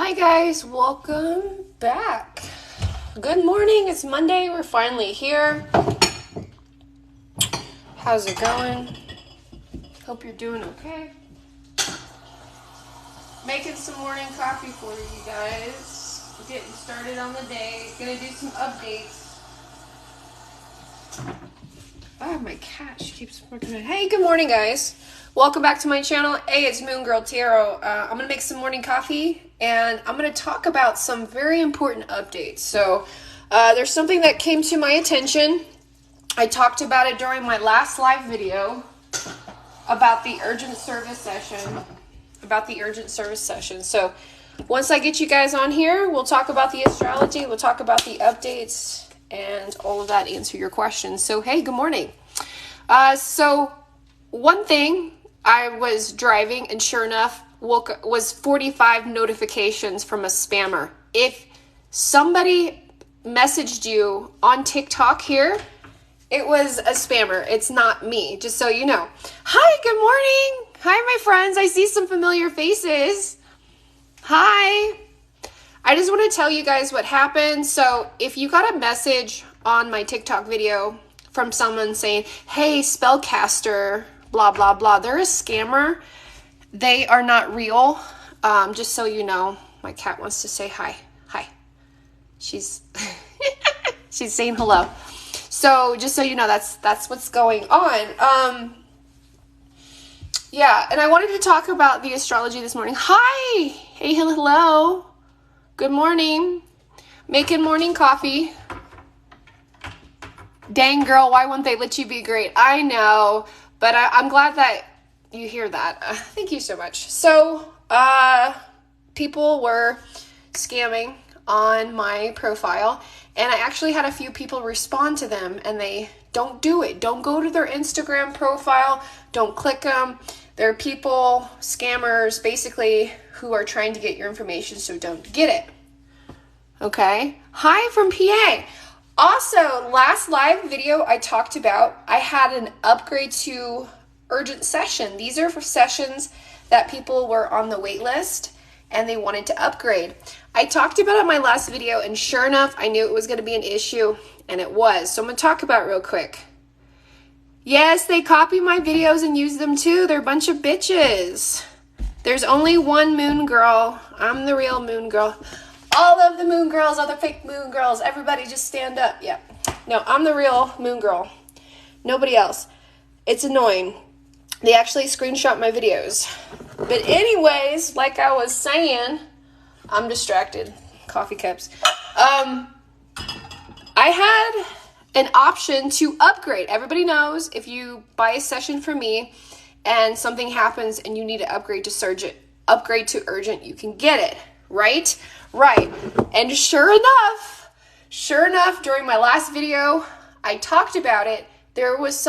Hi guys, welcome back. Good morning, it's Monday, we're finally here. How's it going? Hope you're doing okay. Making some morning coffee for you guys. Getting started on the day. Gonna do some updates. Oh, my cat, she keeps working. Hey, good morning guys. Welcome back to my channel. Hey, it's Moon Girl Tarot. I'm going to make some morning coffee, and I'm going to talk about some very important updates. So, there's something that came to my attention. I talked about it during my last live video about the urgent service session. So, once I get you guys on here, we'll talk about the astrology, we'll talk about the updates, and all of that, answer your questions. So, hey, good morning. So, one thing, I was driving and sure enough was 45 notifications from a spammer. If somebody messaged you on TikTok here, it was a spammer. It's not me, just so you know. Hi, good morning. Hi, my friends. I see some familiar faces. Hi. I just want to tell you guys what happened. So if you got a message on my TikTok video from someone saying, hey, spellcaster, blah, blah, blah. They're a scammer. They are not real. Just so you know, my cat wants to say hi. Hi. She's she's saying hello. So just so you know, that's what's going on. Yeah, and I wanted to talk about the astrology this morning. Hi. Hey, hello. Good morning. Making morning coffee. Dang, girl, why won't they let you be great? I know. But I'm glad that you hear that. Thank you so much. So, people were scamming on my profile, and I actually had a few people respond to them, and they don't do it. Don't go to their Instagram profile. Don't click them. They're people, scammers, basically, who are trying to get your information, so don't get it. Okay? Hi from PA. Also, last live video I talked about, I had an upgrade to urgent session. These are for sessions that people were on the wait list and they wanted to upgrade. I talked about it in my last video, and sure enough, I knew it was going to be an issue, and it was. So I'm going to talk about it real quick. Yes, they copy my videos and use them too. They're a bunch of bitches. There's only one Moon Girl. I'm the real Moon Girl. All of the Moon Girls are the fake Moon Girls. Everybody just stand up. Yeah. No, I'm the real Moon Girl. Nobody else. It's annoying. They actually screenshot my videos. But anyways, like I was saying, I'm distracted. Coffee cups. I had an option to upgrade. Everybody knows if you buy a session from me and something happens and you need to upgrade to urgent, you can get it. Right? Right. And sure enough, during my last video, I talked about it. There was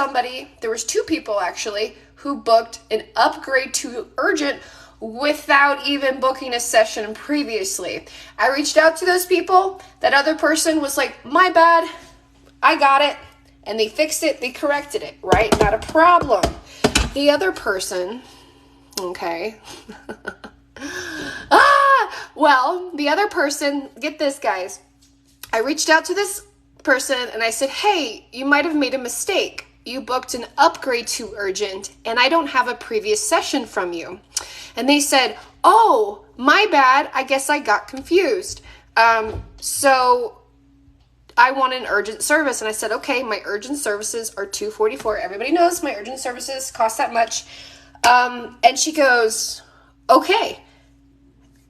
two people actually, who booked an upgrade to urgent without even booking a session previously. I reached out to those people. That other person was like, my bad, I got it. And they fixed it, they corrected it, right? Not a problem. The other person, okay. Well, the other person, get this guys, I reached out to this person and I said, hey, you might have made a mistake. You booked an upgrade to urgent and I don't have a previous session from you. And they said, oh, my bad, I guess I got confused. So I want an urgent service. And I said, okay, my urgent services are $244. Everybody knows my urgent services cost that much. And she goes, okay.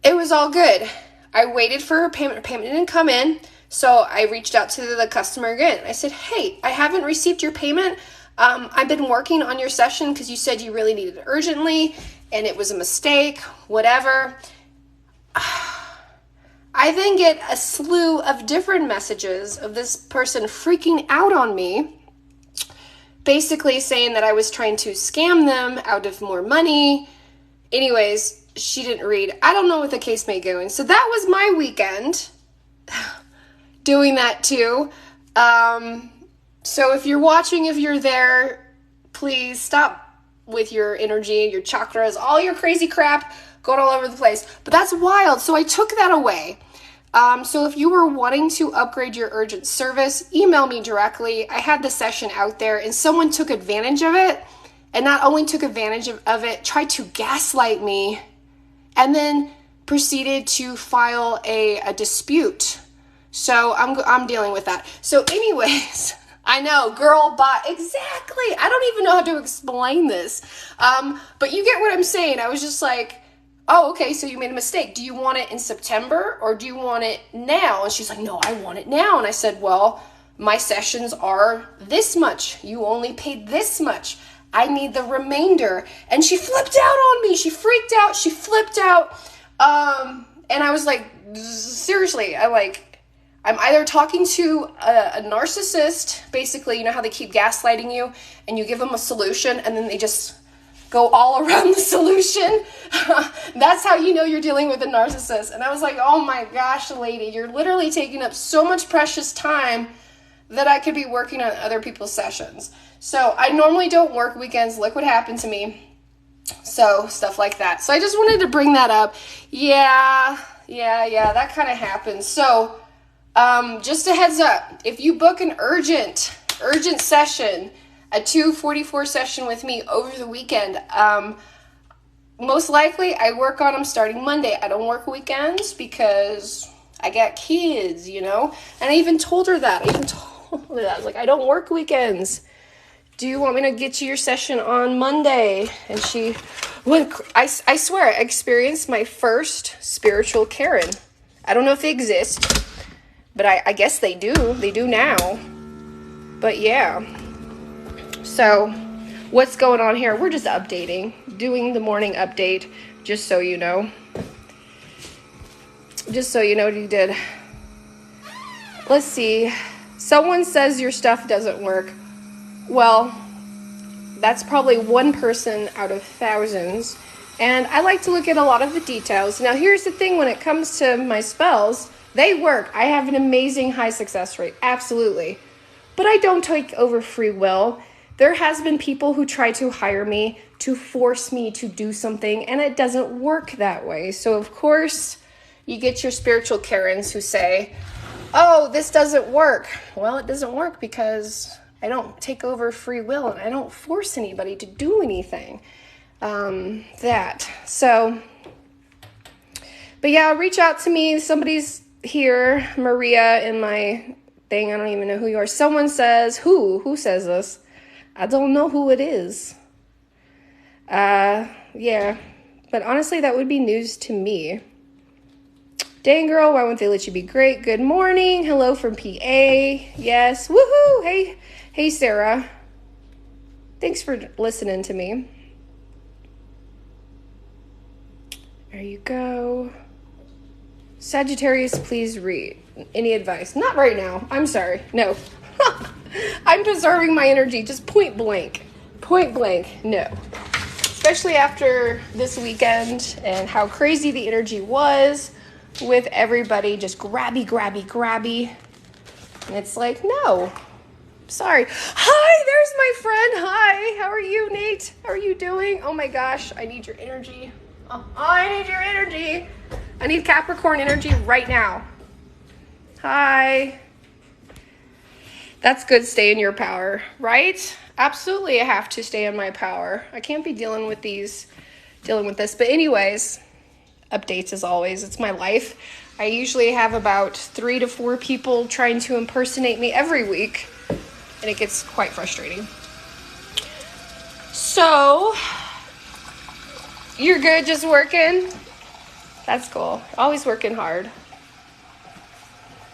It was all good. I waited for her payment. Her payment didn't come in, so I reached out to the customer again. I said, hey, I haven't received your payment. I've been working on your session because you said you really needed it urgently, and it was a mistake, whatever. I then get a slew of different messages of this person freaking out on me, basically saying that I was trying to scam them out of more money. Anyways, she didn't read. I don't know what the case may go in. So that was my weekend doing that too. So if you're watching, if you're there, please stop with your energy, your chakras, all your crazy crap going all over the place. But that's wild. So I took that away. So if you were wanting to upgrade your urgent service, email me directly. I had the session out there and someone took advantage of it, and not only took advantage of it, tried to gaslight me, and then proceeded to file a dispute. So I'm dealing with that. So anyways, I know, girl, bot, exactly. I don't even know how to explain this. But you get what I'm saying. I was just like, oh, okay, so you made a mistake. Do you want it in September or do you want it now? And she's like, no, I want it now. And I said, well, my sessions are this much. You only paid this much. I need the remainder. And she flipped out on me. She freaked out. She flipped out. And I was like, seriously, I'm either talking to a narcissist, basically, you know how they keep gaslighting you and you give them a solution and then they just go all around the solution. That's how you know you're dealing with a narcissist. And I was like, oh my gosh, lady, you're literally taking up so much precious time that I could be working on other people's sessions. So I normally don't work weekends. Look what happened to me. So stuff like that. So I just wanted to bring that up. Yeah, that kind of happens. So just a heads up, if you book an urgent session, a 2:44 session with me over the weekend, most likely I work on them starting Monday. I don't work weekends because I got kids, you know, and I even told her that. I was like, I don't work weekends. Do you want me to get you your session on Monday? And she went, I swear, I experienced my first spiritual Karen. I don't know if they exist, but I guess they do. They do now. But yeah. So what's going on here? We're just updating, doing the morning update, just so you know. Just so you know what you did. Let's see. Someone says your stuff doesn't work. Well, that's probably one person out of thousands. And I like to look at a lot of the details. Now, here's the thing when it comes to my spells, they work. I have an amazing high success rate. Absolutely. But I don't take over free will. There has been people who try to hire me to force me to do something, and it doesn't work that way. So, of course, you get your spiritual Karens who say, oh, this doesn't work. Well, it doesn't work because I don't take over free will, and I don't force anybody to do anything. So, but yeah, reach out to me. Somebody's here, Maria, in my thing. I don't even know who you are. Someone says, who says this? I don't know who it is. Yeah, but honestly, that would be news to me. Dang, girl, why won't they let you be great? Good morning. Hello from PA. Yes. Woohoo. Hey, Sarah. Thanks for listening to me. There you go. Sagittarius, please read. Any advice? Not right now. I'm sorry. No. I'm preserving my energy. Just point blank. No. Especially after this weekend and how crazy the energy was with everybody just grabby. And it's like, no. Sorry. Hi, there's my friend. Hi. How are you, Nate? How are you doing? Oh my gosh. I need your energy. I need your energy. I need Capricorn energy right now. Hi. That's good. Stay in your power, right? Absolutely, I have to stay in my power. I can't be dealing with this. But anyways, updates as always. It's my life. I usually have about 3 to 4 people trying to impersonate me every week, and it gets quite frustrating. So, you're good just working? That's cool. Always working hard.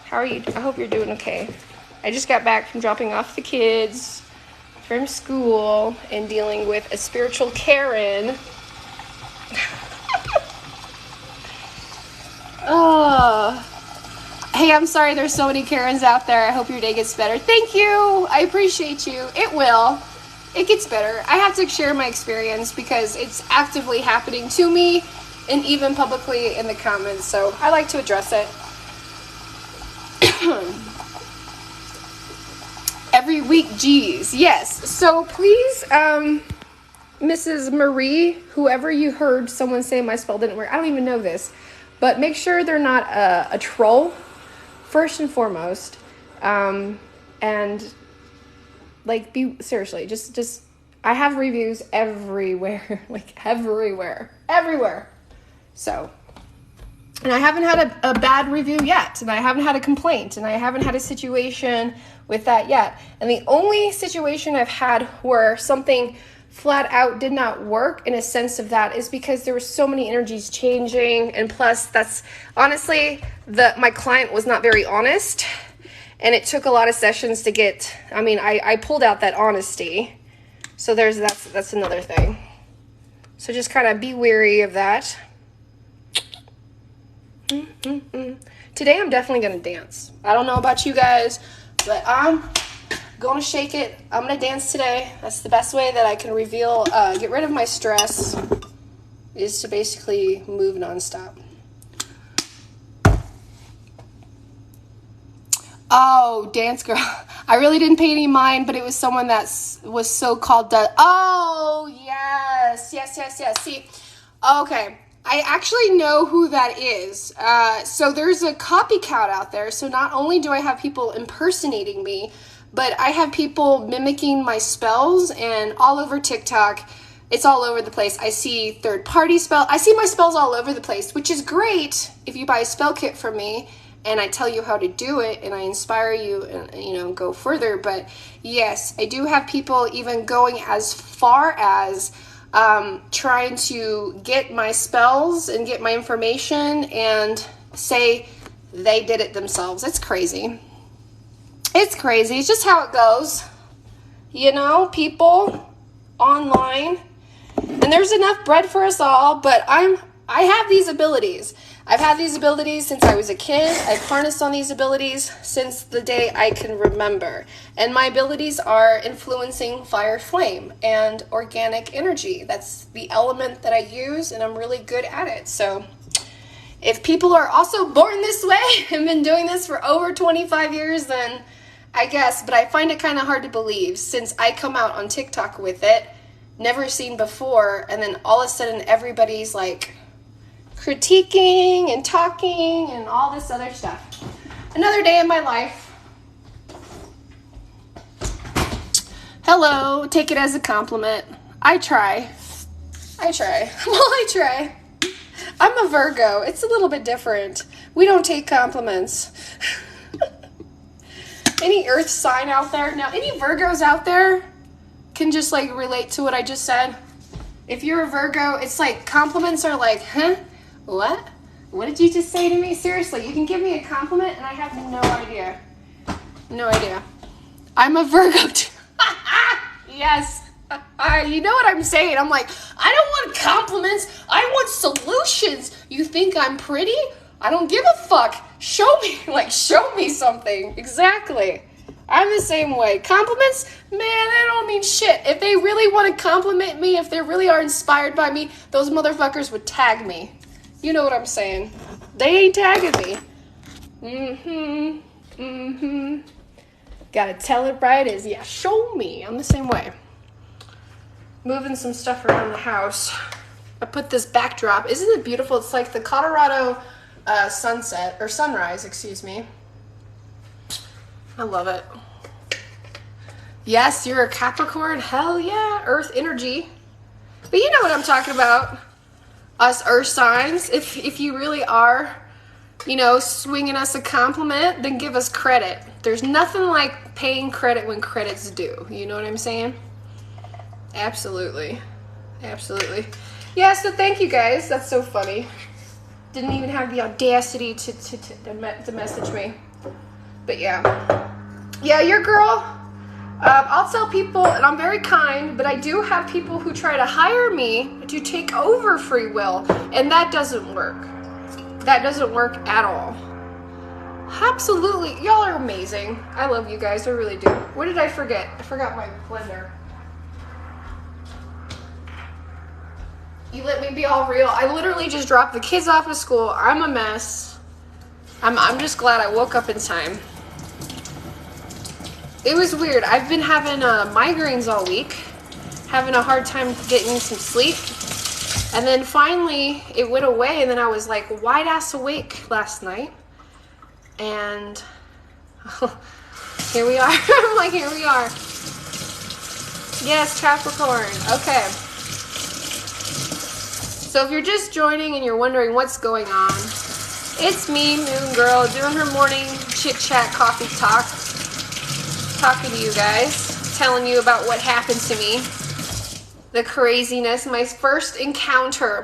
How are you? I hope you're doing okay. I just got back from dropping off the kids from school and dealing with a spiritual Karen. Oh. Hey, I'm sorry there's so many Karens out there. I hope your day gets better. Thank you. I appreciate you. It will. It gets better. I have to share my experience because it's actively happening to me and even publicly in the comments. So I like to address it. Every week, geez. Yes. So please Mrs. Marie, whoever you heard someone say my spell didn't work, I don't even know this, but make sure they're not a troll, first and foremost. And like, seriously, just, I have reviews everywhere, like everywhere. So, and I haven't had a bad review yet, and I haven't had a complaint, and I haven't had a situation with that yet. And the only situation I've had where something flat out did not work in a sense of that is because there were so many energies changing, and plus that's honestly my client was not very honest, and it took a lot of sessions to get, I pulled out that honesty. So that's another thing. So just kind of be wary of that. Today I'm definitely going to dance. I don't know about you guys, but I'm going to shake it. I'm going to dance today. That's the best way that I can get rid of my stress, is to basically move nonstop. Oh, dance girl. I really didn't pay any mind, but it was someone that was so-called oh, yes. See, okay. I actually know who that is. So there's a copycat out there. So not only do I have people impersonating me, but I have people mimicking my spells, and all over TikTok. It's all over the place. I see third-party spells. I see my spells all over the place, which is great if you buy a spell kit from me and I tell you how to do it and I inspire you and, go further. But yes, I do have people even going as far as trying to get my spells and get my information and say they did it themselves. It's crazy. It's crazy. It's just how it goes. People online. And there's enough bread for us all, but I have these abilities. I've had these abilities since I was a kid. I've harnessed on these abilities since the day I can remember. And my abilities are influencing fire, flame, and organic energy. That's the element that I use, and I'm really good at it. So if people are also born this way and been doing this for over 25 years, then I guess. But I find it kind of hard to believe since I come out on TikTok with it, never seen before, and then all of a sudden everybody's like critiquing and talking and all this other stuff. Another day in my life. Hello, take it as a compliment. I try. Well, I try. I'm a Virgo. It's a little bit different. We don't take compliments. Any earth sign out there? Now, any Virgos out there can just like relate to what I just said. If you're a Virgo, it's like compliments are like, huh? What? What did you just say to me? Seriously, you can give me a compliment and I have no idea. No idea. I'm a Virgo too. Yes. You know what I'm saying? I'm like, I don't want compliments. I want solutions. You think I'm pretty? I don't give a fuck. Show me something. Exactly. I'm the same way. Compliments, man, they don't mean shit. If they really want to compliment me, if they really are inspired by me, those motherfuckers would tag me. You know what I'm saying? They ain't tagging me. Gotta tell it right as, yeah, show me. I'm the same way. Moving some stuff around the house. I put this backdrop. Isn't it beautiful? It's like the Colorado sunrise, excuse me. I love it. Yes, you're a Capricorn. Hell yeah, Earth energy. But you know what I'm talking about. Us Earth signs. If you really are, swinging us a compliment, then give us credit. There's nothing like paying credit when credit's due. You know what I'm saying? Absolutely. Yeah, so thank you guys. That's so funny. Didn't even have the audacity to message me. But yeah, your girl. I'll tell people, and I'm very kind, but I do have people who try to hire me to take over free will, and that doesn't work. That doesn't work at all. Absolutely. Y'all are amazing. I love you guys. I really do. What did I forget? I forgot my blender. You let me be all real. I literally just dropped the kids off at school. I'm a mess. I'm just glad I woke up in time. It was weird. I've been having migraines all week. having a hard time getting some sleep. And then finally it went away, and then I was like wide ass awake last night. And here we are. I'm like, here we are. Yes, Capricorn. Okay. So if you're just joining and you're wondering what's going on, it's me, Moon Girl, doing her morning chit-chat coffee talk. Talking to you guys, telling you about what happened to me. The craziness, my first encounter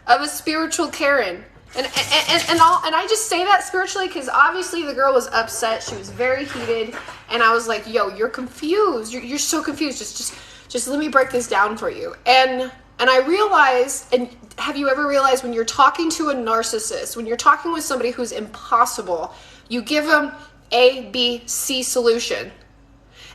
of a spiritual Karen. And I just say that spiritually because obviously the girl was upset. She was very heated, and I was like, "Yo, you're confused. You're so confused. Just let me break this down for you." And I realized, and have you ever realized when you're talking to a narcissist, when you're talking with somebody who's impossible, you give them A, B, C solution,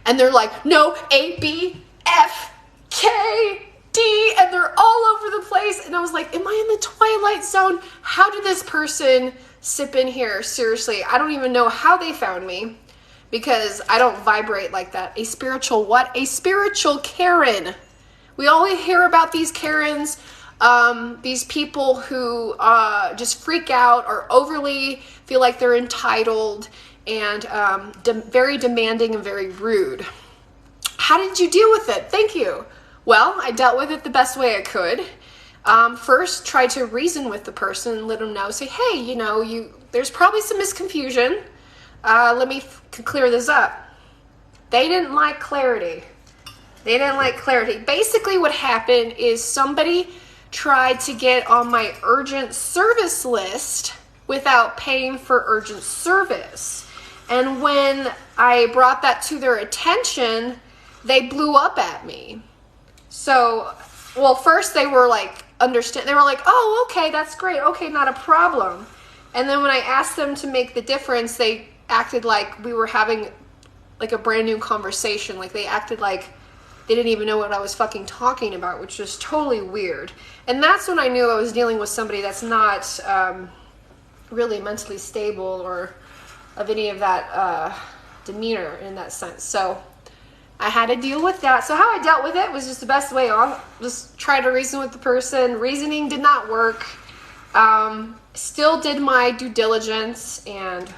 and they're like, "No, A, B, F, K, D," and they're all over the place. And I was like, am I in the Twilight Zone? How did this person sip in here? Seriously, I don't even know how they found me, because I don't vibrate like that. A spiritual what? A spiritual Karen. We always hear about these Karens, these people who just freak out or overly feel like they're entitled and very demanding and very rude. How did you deal with it? Thank you. Well, I dealt with it the best way I could. First, try to reason with the person, let them know, say, hey, there's probably some misconfusion. Let me clear this up. They didn't like clarity. Basically, what happened is somebody tried to get on my urgent service list without paying for urgent service. And when I brought that to their attention, they blew up at me. So, well, first they were like, they were like, oh, okay, that's great. Okay, not a problem. And then when I asked them to make the difference, they acted like we were having like a brand new conversation. Like they acted like they didn't even know what I was fucking talking about, which was totally weird. And that's when I knew I was dealing with somebody that's not really mentally stable or of any of that demeanor in that sense. So I had to deal with that. So how I dealt with it was just the best way on. Just try to reason with the person. Reasoning did not work. Still did my due diligence and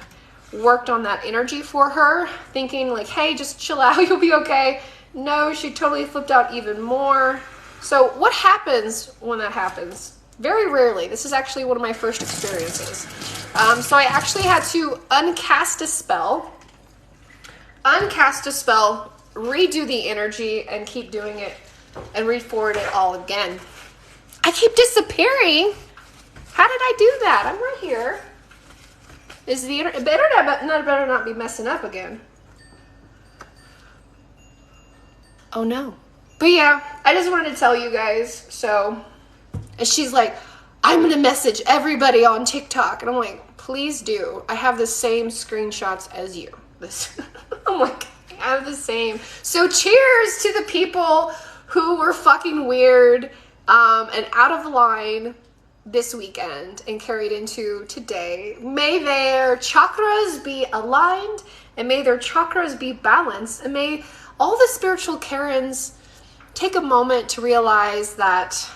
worked on that energy for her, thinking like, hey, just chill out, you'll be okay. No, she totally flipped out even more. So what happens when that happens? Very rarely. This is actually one of my first experiences. So I actually had to uncast a spell, redo the energy, and keep doing it and re-forward it all again. I keep disappearing. How did I do that? I'm right here. Is the internet better not be messing up again? Oh no. But yeah, I just wanted to tell you guys. So, and she's like, I'm going to message everybody on TikTok. And I'm like, please do. I have the same screenshots as you. I'm like, I have the same. So cheers to the people who were fucking weird and out of line this weekend and carried into today. May their chakras be aligned, and may their chakras be balanced, and may all the spiritual Karens take a moment to realize that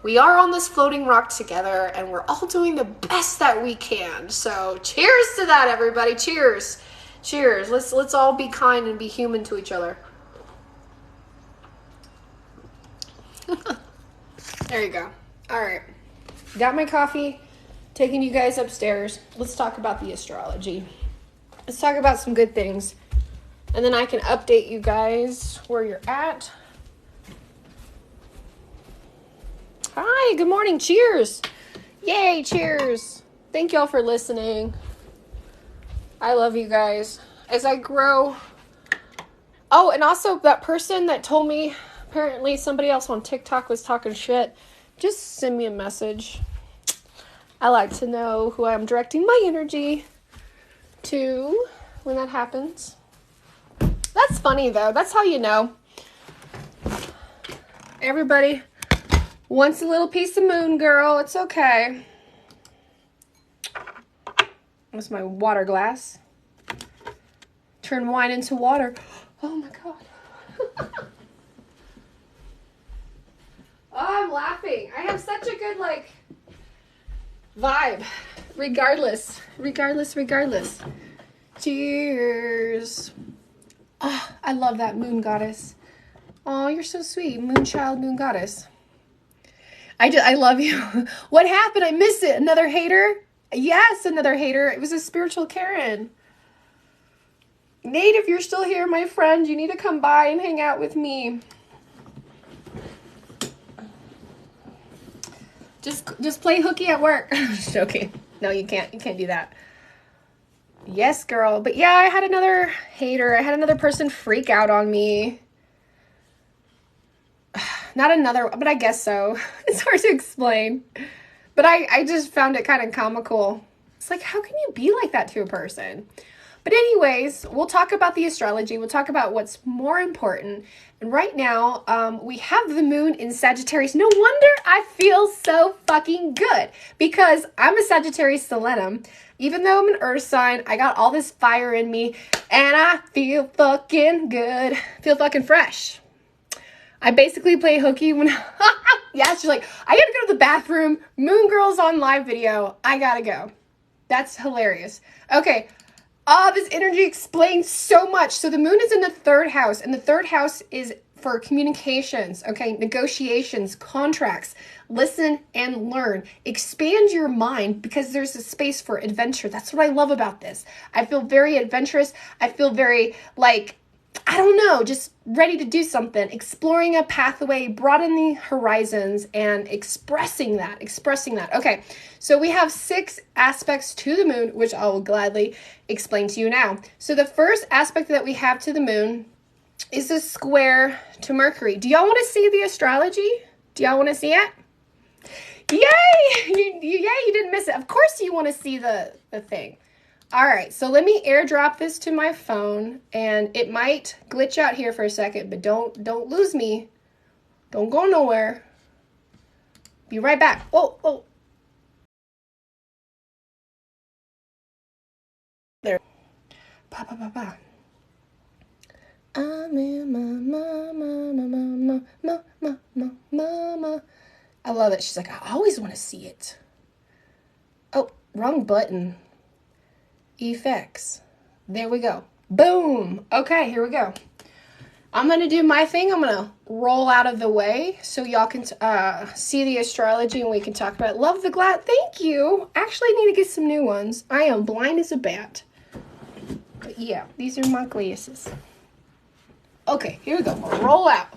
we are on this floating rock together and we're all doing the best that we can. So cheers to that, everybody. Cheers. Cheers. Let's all be kind and be human to each other. There you go. All right. Got my coffee. Taking you guys upstairs. Let's talk about the astrology. Let's talk about some good things. And then I can update you guys where you're at. Hi, good morning. Cheers. Yay, cheers. Thank y'all for listening. I love you guys. As I grow. Oh, and also that person that told me apparently somebody else on TikTok was talking shit. Just send me a message. I like to know who I'm directing my energy to when that happens. That's funny though. That's how you know. Everybody wants a little piece of moon, girl. It's okay. That's my water glass. Turn wine into water. Oh my God. Oh, I'm laughing. I have such a good, like, vibe. Regardless. Cheers. Oh, I love that moon goddess. Oh, you're so sweet. Moon child, moon goddess. I love you. What happened? I missed it. Another hater? Yes, another hater. It was a spiritual Karen. Nate, if you're still here, my friend, you need to come by and hang out with me. Just play hooky at work. Just joking. No, you can't. You can't do that. Yes, girl. But yeah, I had another hater. I had another person freak out on me. Not another, but I guess so. It's hard to explain. But I just found it kind of comical. It's like, how can you be like that to a person? But anyways, we'll talk about the astrology. We'll talk about what's more important. And right now, we have the moon in Sagittarius. No wonder I feel so fucking good, because I'm a Sagittarius Solenum. Even though I'm an earth sign, I got all this fire in me, and I feel fucking good. Feel fucking fresh. I basically play hooky when... Yeah, she's like, I gotta go to the bathroom. Moon Girl's on live video. I gotta go. That's hilarious. Okay. This energy explains so much. So the moon is in the 3rd house, and the 3rd house is for communications, okay? Negotiations, contracts. Listen and learn. Expand your mind, because there's a space for adventure. That's what I love about this. I feel very adventurous. I feel very, like, I don't know, just ready to do something, exploring a pathway, broadening horizons, and expressing that. Okay, so we have 6 aspects to the moon, which I will gladly explain to you now. So the first aspect that we have to the moon is a square to Mercury. Do y'all want to see the astrology? Do y'all want to see it? Yay! Yay, you didn't miss it. Of course you want to see the thing. All right, so let me airdrop this to my phone, and it might glitch out here for a second, but don't lose me. Don't go nowhere. Be right back. Oh. There. Pa. I'm in mama. I love it. She's like, I always want to see it. Oh, wrong button. Effects. There we go. Boom. Okay, here we go. I'm going to do my thing. I'm going to roll out of the way so y'all can see the astrology and we can talk about it. Love the glass. Thank you. Actually, need to get some new ones. I am blind as a bat. But yeah, these are my glasses. Okay, here we go. Roll out.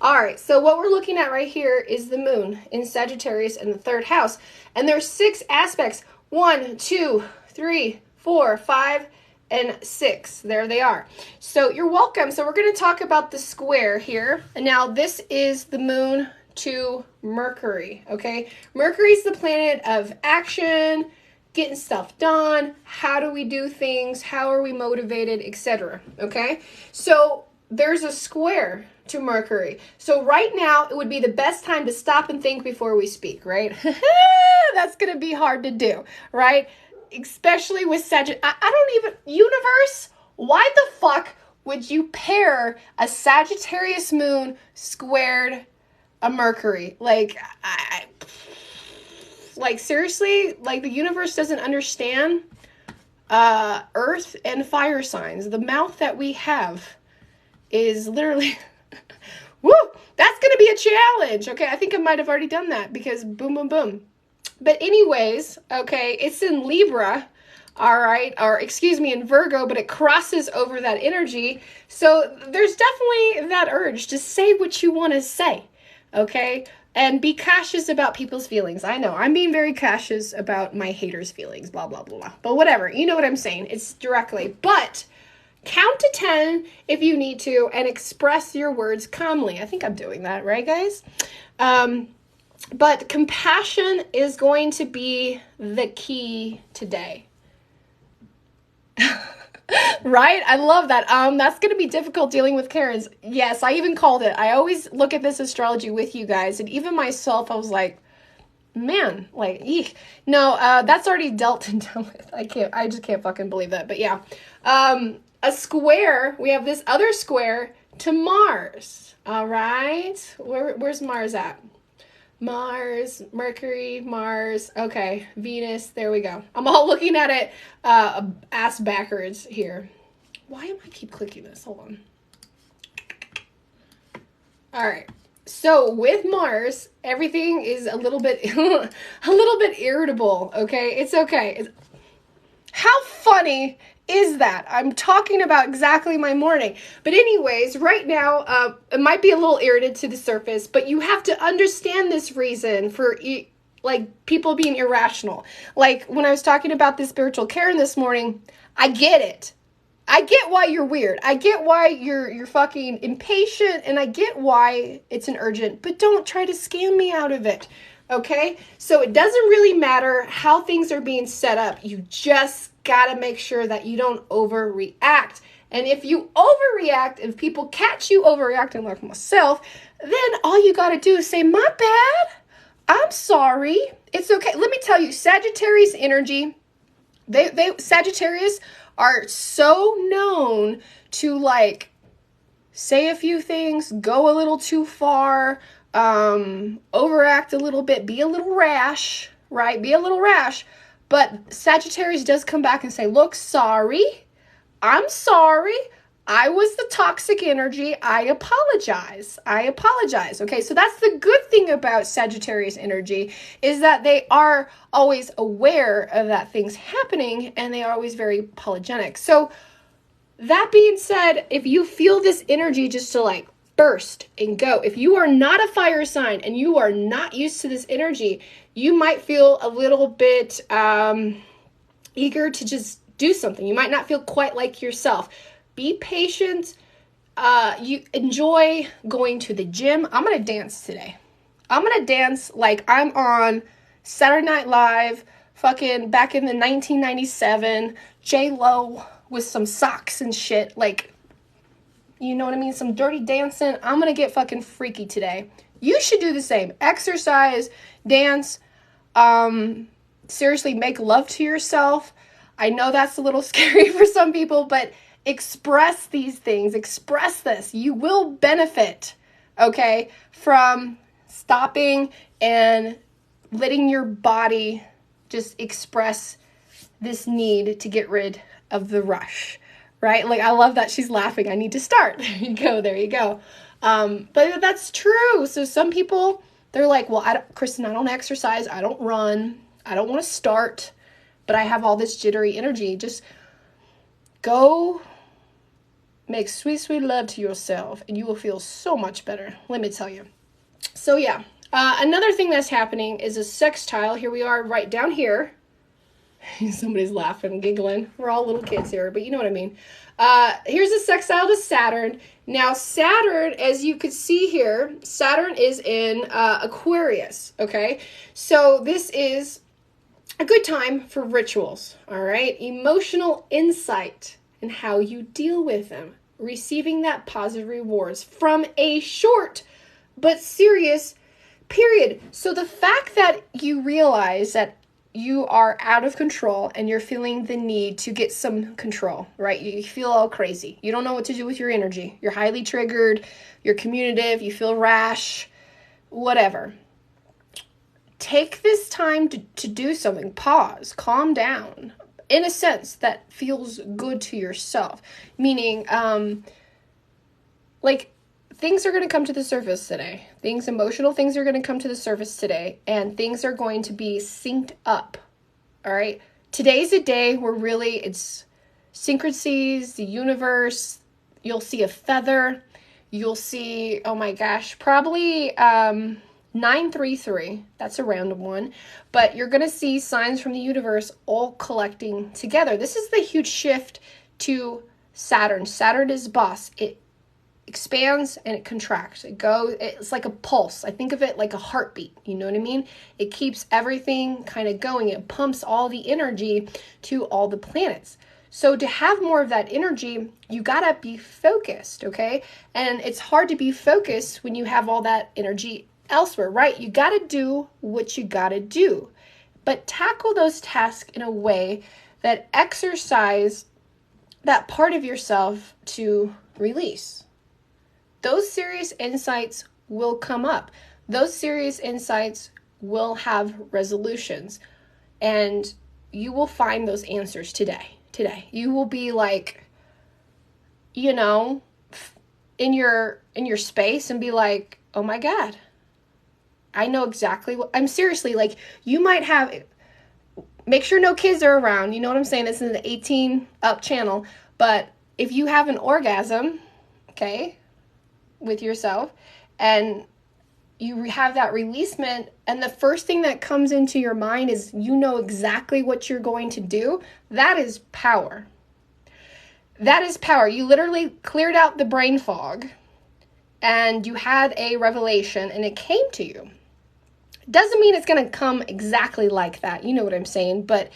All right, so what we're looking at right here is the moon in Sagittarius in the 3rd house. And there's 6 aspects. 1, 2, 3, 4, 5, and 6. There they are. So you're welcome. So we're going to talk about the square here. And now this is the moon to Mercury, okay? Mercury's the planet of action, getting stuff done. How do we do things? How are we motivated, etc., okay? So there's a square to Mercury. So right now, it would be the best time to stop and think before we speak, right? That's going to be hard to do, right? Especially with Sagittarius. I don't even... Universe, why the fuck would you pair a Sagittarius moon squared a Mercury? Like, like seriously? Like, the universe doesn't understand earth and fire signs. The mouth that we have is literally... Woo! That's going to be a challenge. Okay, I think I might have already done that because boom, boom, boom. But anyways, okay, it's in Libra, all right, or excuse me, in Virgo, but it crosses over that energy. So there's definitely that urge to say what you want to say, okay? And be cautious about people's feelings. I know, I'm being very cautious about my haters' feelings, blah, blah, blah, blah. But whatever, you know what I'm saying. It's directly. But count to 10 if you need to and express your words calmly. I think I'm doing that, right, guys? But compassion is going to be the key today. Right? I love that. That's going to be difficult dealing with Karens. Yes, I even called it. I always look at this astrology with you guys. And even myself, I was like, man, like, eek. No, that's already dealt and done with. I just can't fucking believe that. But yeah. A square, we have this other square to Mars. All right. Where's Mars at? Mars, Mercury, Mars. Okay, Venus. There we go. I'm all looking at it ass backwards here. Why am I keep clicking this? Hold on. All right. So with Mars, everything is a little bit irritable, okay? It's okay. How funny is that? I'm talking about exactly my morning. But anyways, right now, it might be a little irritated to the surface, but you have to understand this reason for like people being irrational. Like when I was talking about this spiritual Karen this morning, I get it. I get why you're weird. I get why you're fucking impatient, and I get why it's an urgent, but don't try to scam me out of it. Okay? So it doesn't really matter how things are being set up. You just gotta make sure that you don't overreact. And if you overreact, if people catch you overreacting like myself, then all you gotta do is say, my bad. I'm sorry. It's okay. Let me tell you, Sagittarius energy, Sagittarius are so known to like say a few things, go a little too far, overact a little bit, be a little rash, right? Be a little rash. But Sagittarius does come back and say, look, sorry. I'm sorry. I was the toxic energy. I apologize. Okay, so that's the good thing about Sagittarius energy is that they are always aware of that things happening and they are always very apologetic. So that being said, if you feel this energy just to like burst and go, if you are not a fire sign and you are not used to this energy, you might feel a little bit eager to just do something. You might not feel quite like yourself. Be patient. You enjoy going to the gym. I'm going to dance today. I'm going to dance like I'm on Saturday Night Live, fucking back in the 1997, J-Lo with some socks and shit. Like, you know what I mean? Some dirty dancing. I'm going to get fucking freaky today. You should do the same. Exercise, dance, seriously, make love to yourself. I know that's a little scary for some people, but express these things. Express this. You will benefit, okay, from stopping and letting your body just express this need to get rid of the rush, right? Like, I love that she's laughing. I need to start. There you go. There you go. But that's true. So some people, they're like, well, Kristen, I don't exercise. I don't run. I don't want to start, but I have all this jittery energy. Just go make sweet, sweet love to yourself, and you will feel so much better. Let me tell you. So yeah, another thing that's happening is a sextile. Here we are right down here. Somebody's laughing, giggling. We're all little kids here, but you know what I mean. Here's a sextile to Saturn. Now, Saturn, as you could see here, Saturn is in Aquarius, okay? So this is a good time for rituals, all right? Emotional insight and how you deal with them, receiving that positive rewards from a short but serious period. So the fact that you realize that you are out of control and you're feeling the need to get some control, right? You feel all crazy. You don't know what to do with your energy. You're highly triggered. You're communicative. You feel rash, whatever. Take this time to do something. Pause. Calm down. In a sense that feels good to yourself. Meaning, like, things are going to come to the surface today. Emotional things are going to come to the surface today. And things are going to be synced up. All right? Today's a day where really it's synchronicities, the universe. You'll see a feather. You'll see, oh my gosh, probably 933. That's a random one. But you're going to see signs from the universe all collecting together. This is the huge shift to Saturn. Saturn is boss. It expands and it contracts. It's like a pulse. I think of it like a heartbeat. You know what I mean? It keeps everything kind of going. It pumps all the energy to all the planets. So to have more of that energy, you gotta be focused, okay? And it's hard to be focused when you have all that energy elsewhere, right? You gotta do what you gotta do. But tackle those tasks in a way that exercise that part of yourself to release. those serious insights will come up. Those serious insights will have resolutions, and you will find those answers today. You will be like, you know, in your space and be like, oh my God, I know exactly what, I'm seriously, like, you might have, make sure no kids are around, you know what I'm saying? This is an 18 up channel, but if you have an orgasm, okay, with yourself, and you have that releasement, and the first thing that comes into your mind is you know exactly what you're going to do, that is power. That is power. You literally cleared out the brain fog, and you had a revelation, and it came to you. Doesn't mean it's going to come exactly like that. You know what I'm saying? But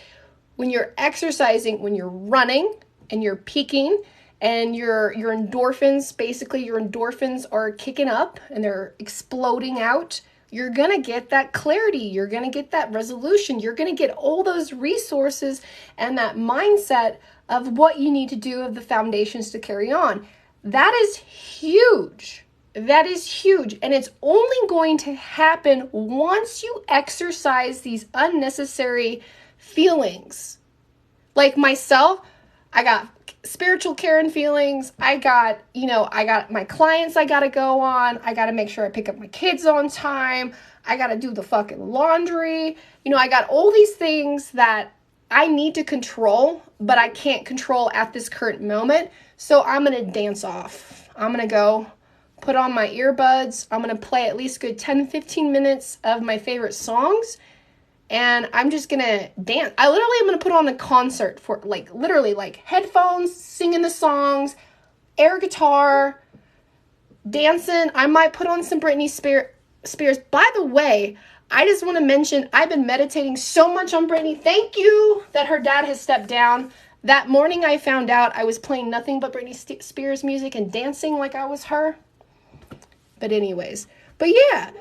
when you're exercising, when you're running and you're peaking and your endorphins, basically your endorphins are kicking up and they're exploding out, you're going to get that clarity. You're going to get that resolution. You're going to get all those resources and that mindset of what you need to do, of the foundations to carry on. That is huge. That is huge. And it's only going to happen once you exercise these unnecessary feelings. Like myself, I got spiritual Karen feelings. I got my clients I got to go on. I got to make sure I pick up my kids on time. I got to do the fucking laundry. I got all these things that I need to control, but I can't control at this current moment. So I'm going to dance off. I'm going to go put on my earbuds. I'm going to play at least good 10, 15 minutes of my favorite songs. And I'm just going to dance. I'm going to put on a concert for literally headphones, singing the songs, air guitar, dancing. I might put on some Britney Spears. By the way, I just want to mention, I've been meditating so much on Britney. Thank you that her dad has stepped down. That morning I found out I was playing nothing but Britney Spears music and dancing like I was her. But anyways, yeah,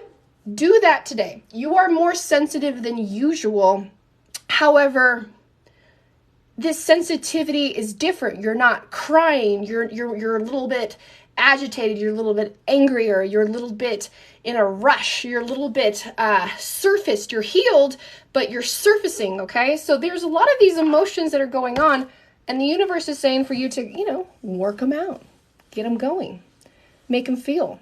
do that today. You are more sensitive than usual. However, this sensitivity is different. You're not crying. You're a little bit agitated. You're a little bit angrier. You're a little bit in a rush. You're a little bit surfaced. You're healed, but you're surfacing, okay? So there's a lot of these emotions that are going on, and the universe is saying for you to, work them out. Get them going. Make them feel.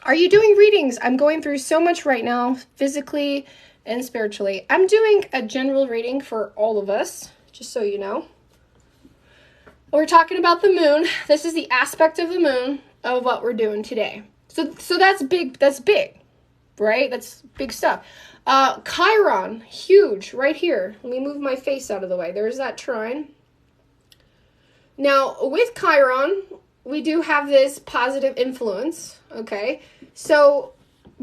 Are you doing readings? I'm going through so much right now, physically and spiritually. I'm doing a general reading for all of us, just so you know. We're talking about the moon. This is the aspect of the moon of what we're doing today. So that's big. That's big, right? That's big stuff. Chiron, huge, right here. Let me move my face out of the way. There's that trine. Now, with Chiron, we do have this positive influence, okay? So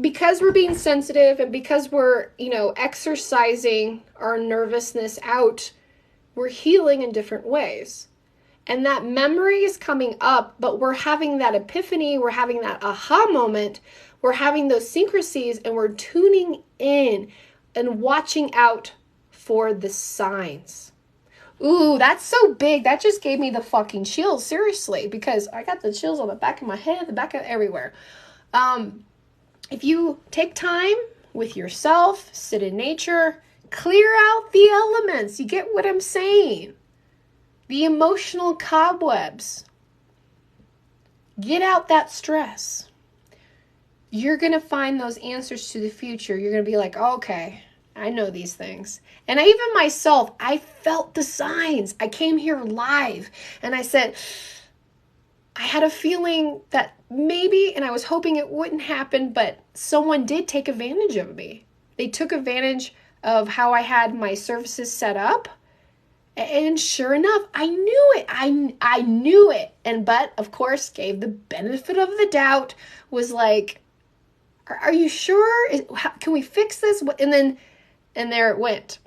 because we're being sensitive and because we're, exercising our nervousness out, we're healing in different ways. And that memory is coming up, but we're having that epiphany, we're having that aha moment, we're having those synchronicities, and we're tuning in and watching out for the signs. Ooh, that's so big. That just gave me the fucking chills, seriously, because I got the chills on the back of my head, the back of everywhere. If you take time with yourself, sit in nature, clear out the elements. You get what I'm saying? The emotional cobwebs. Get out that stress. You're going to find those answers to the future. You're going to be like, okay, I know these things. And even myself, I felt the signs. I came here live and I said, I had a feeling that maybe, and I was hoping it wouldn't happen, but someone did take advantage of me. They took advantage of how I had my services set up. And sure enough, I knew it. I knew it. But of course, gave the benefit of the doubt, was like, are you sure? Can we fix this? And there it went.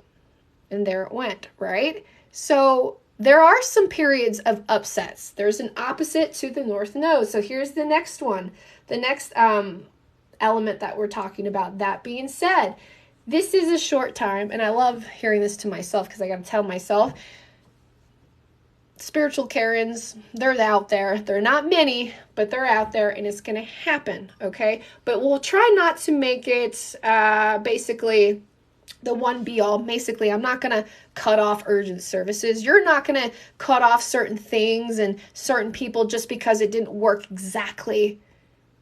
And there it went, right? So there are some periods of upsets. There's an opposite to the North Node. So here's the next one. The next element that we're talking about. That being said, this is a short time, and I love hearing this to myself because I got to tell myself, spiritual Karens, they're out there. They're not many, but they're out there, and it's going to happen, okay? But we'll try not to make it basically the one be all. Basically, I'm not going to cut off urgent services. You're not going to cut off certain things and certain people just because it didn't work exactly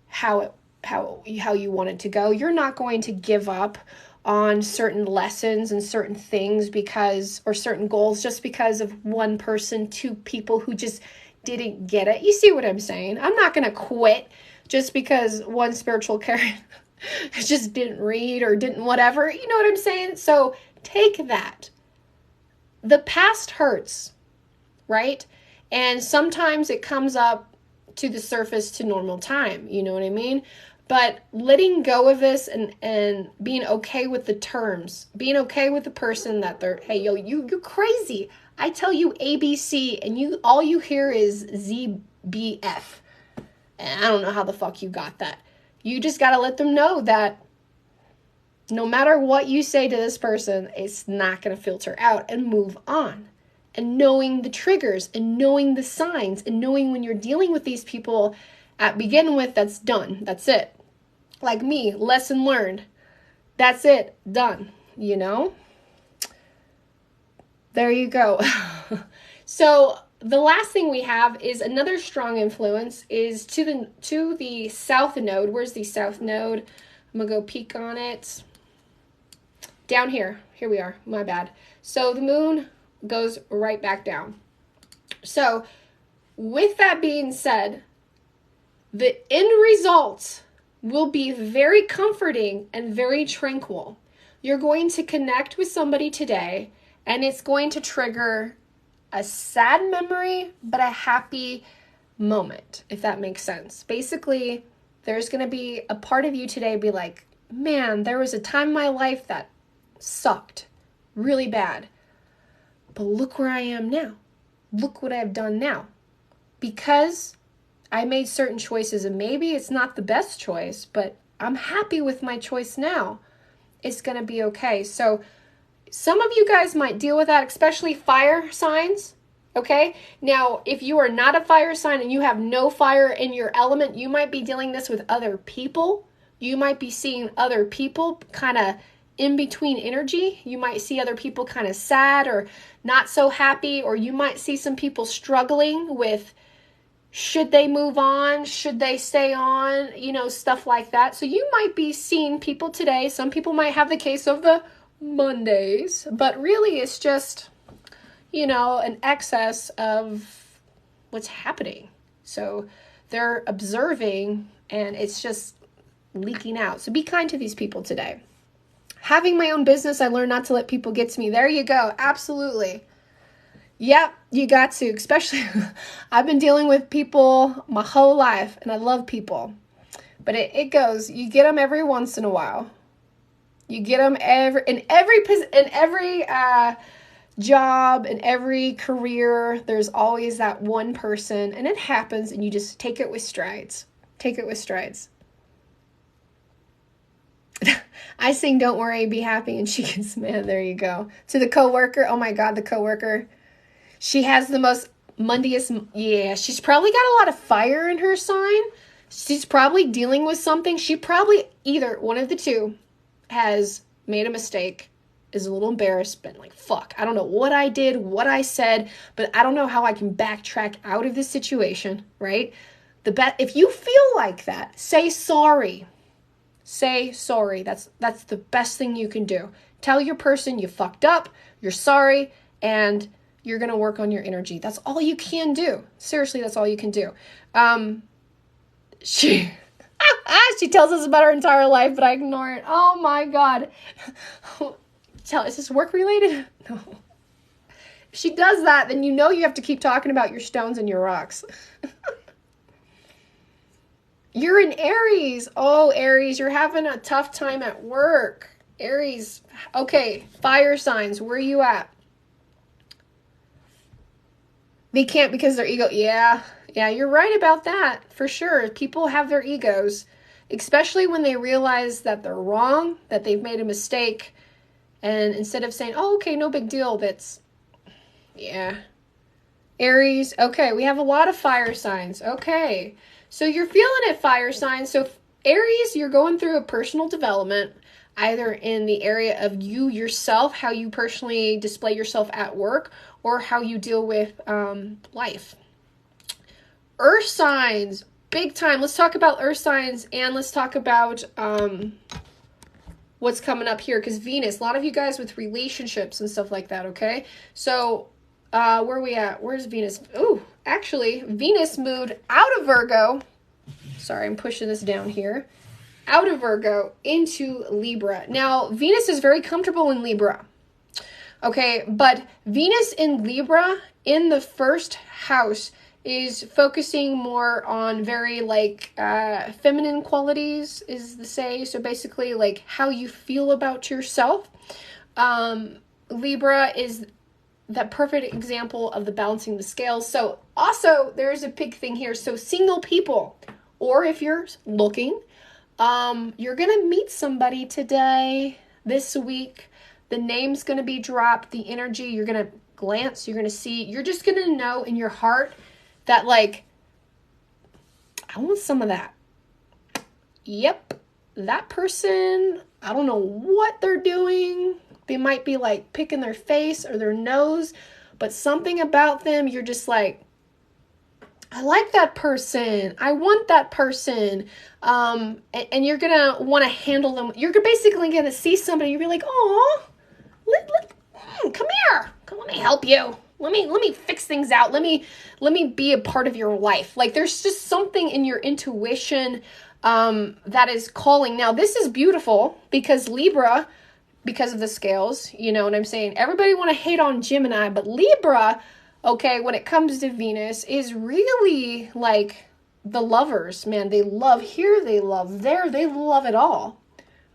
how you want it to go. You're not going to give up on certain lessons and certain things or certain goals just because of one person, two people who just didn't get it. You see what I'm saying? I'm not going to quit just because one spiritual Karen just didn't read or didn't whatever. You know what I'm saying? So take that. The past hurts, right? And sometimes it comes up to the surface to normal time. You know what I mean? But letting go of this and being okay with the terms, being okay with the person that they're, hey, yo, you're crazy. I tell you ABC and all you hear is ZBF. And I don't know how the fuck you got that. You just got to let them know that no matter what you say to this person, it's not going to filter out, and move on. And knowing the triggers and knowing the signs and knowing when you're dealing with these people at begin with, that's done. That's it. Like me, lesson learned. That's it. Done. You know? There you go. So the last thing we have is another strong influence is to the south node. Where's the south node? I'm going to go peek on it. Down here. Here we are. My bad. So the moon goes right back down. So with that being said, the end result will be very comforting and very tranquil. You're going to connect with somebody today, and it's going to trigger a sad memory, but a happy moment, if that makes sense. Basically, there's going to be a part of you today be like, man, there was a time in my life that sucked really bad. But look where I am now. Look what I've done now. Because I made certain choices, and maybe it's not the best choice, but I'm happy with my choice now. It's going to be okay. So some of you guys might deal with that, especially fire signs, okay? Now, if you are not a fire sign and you have no fire in your element, you might be dealing this with other people. You might be seeing other people kind of in between energy. You might see other people kind of sad or not so happy, or you might see some people struggling with should they move on? Should they stay on? You know, stuff like that. So you might be seeing people today. Some people might have the case of the Mondays, but really it's just, you know, an excess of what's happening. So they're observing and it's just leaking out. So be kind to these people today. Having my own business, I learned not to let people get to me. There you go. Absolutely. Yep, you got to, especially I've been dealing with people my whole life and I love people, but it goes, you get them every once in a while. You get them in every job, in every career, there's always that one person, and it happens, and you just take it with strides. Take it with strides. I sing Don't Worry, Be Happy, and she gets mad. There you go. To the coworker, oh my God, the coworker. She has the most mundiest, yeah, she's probably got a lot of fire in her sign. She's probably dealing with something. She probably, either one of the two, has made a mistake, is a little embarrassed, been like, fuck, I don't know what I did, what I said, but I don't know how I can backtrack out of this situation, right? If you feel like that, say sorry. Say sorry. That's the best thing you can do. Tell your person you fucked up, you're sorry, and you're going to work on your energy. That's all you can do. Seriously, that's all you can do. She tells us about her entire life, but I ignore it. Oh my God. Is this work related? No. If she does that, then you know you have to keep talking about your stones and your rocks. You're in Aries. Oh, Aries, you're having a tough time at work. Aries. Okay, fire signs. Where are you at? They can't because their ego. Yeah, you're right about that. For sure. People have their egos, especially when they realize that they're wrong, that they've made a mistake. And instead of saying, oh, okay, no big deal, yeah. Aries. Okay, we have a lot of fire signs. Okay, so you're feeling it, fire signs. So Aries, you're going through a personal development, either in the area of you yourself, how you personally display yourself at work, or how you deal with life. Earth signs, big time. Let's talk about earth signs, and let's talk about what's coming up here, because Venus, a lot of you guys with relationships and stuff like that, okay? So where are we at? Where's Venus? Ooh, actually, Venus moved out of Virgo. Sorry, I'm pushing this down here. Out of Virgo into Libra. Now, Venus is very comfortable in Libra. Okay, but Venus in Libra in the first house is focusing more on very like feminine qualities, is the say. So basically like how you feel about yourself. Libra is that perfect example of the balancing the scales. So also there's a big thing here. So single people, or if you're looking, you're going to meet somebody today, this week. The name's going to be dropped, the energy, you're going to glance, you're going to see, you're just going to know in your heart that like, I want some of that. Yep, that person, I don't know what they're doing. They might be like picking their face or their nose, but something about them, you're just like, I like that person. I want that person. And you're going to want to handle them. You're basically going to see somebody, you'll be like, oh, come here. Come, let me help you. Let me fix things out. Let me be a part of your life. Like there's just something in your intuition that is calling. Now this is beautiful because Libra, because of the scales, you know what I'm saying? Everybody want to hate on Gemini, but Libra, okay, when it comes to Venus, is really like the lovers, man. They love here, they love there, they love it all.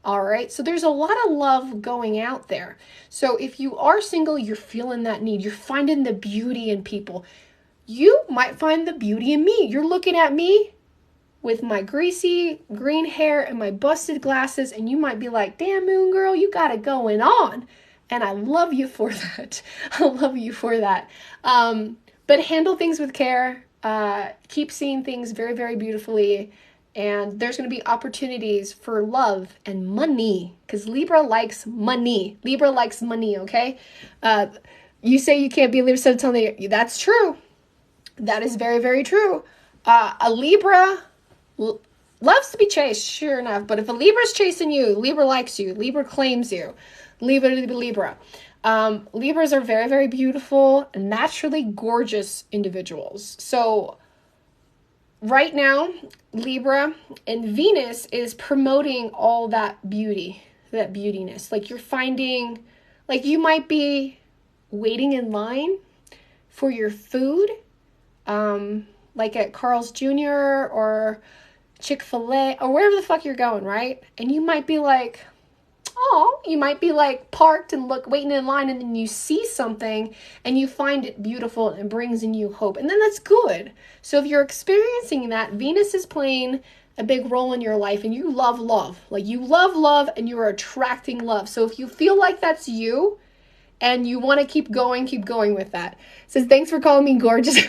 All right, so there's a lot of love going out there. So if you are single, you're feeling that need. You're finding the beauty in people. You might find the beauty in me. You're looking at me with my greasy green hair and my busted glasses, and you might be like, damn, Moon Girl, you got it going on. And I love you for that. I love you for that. But handle things with care. Keep seeing things very, very beautifully. And there's going to be opportunities for love and money, because Libra likes money. Libra likes money, okay? You say you can't be a Libra, so tell me that's true. That is very, very true. A Libra loves to be chased, sure enough. But if a Libra's chasing you, Libra likes you. Libra claims you. Libra. Libras are very, very beautiful, naturally gorgeous individuals. So right now, Libra and Venus is promoting all that beauty, that beautiness. Like you're finding, like you might be waiting in line for your food, like at Carl's Jr. or Chick-fil-A or wherever the fuck you're going, right? And you might be like, oh, you might be like parked and waiting in line, and then you see something and you find it beautiful and it brings in you hope. And then that's good. So if you're experiencing that, Venus is playing a big role in your life and you love love. Like you love love and you are attracting love. So if you feel like that's you and you want to keep going with that. It says, thanks for calling me gorgeous.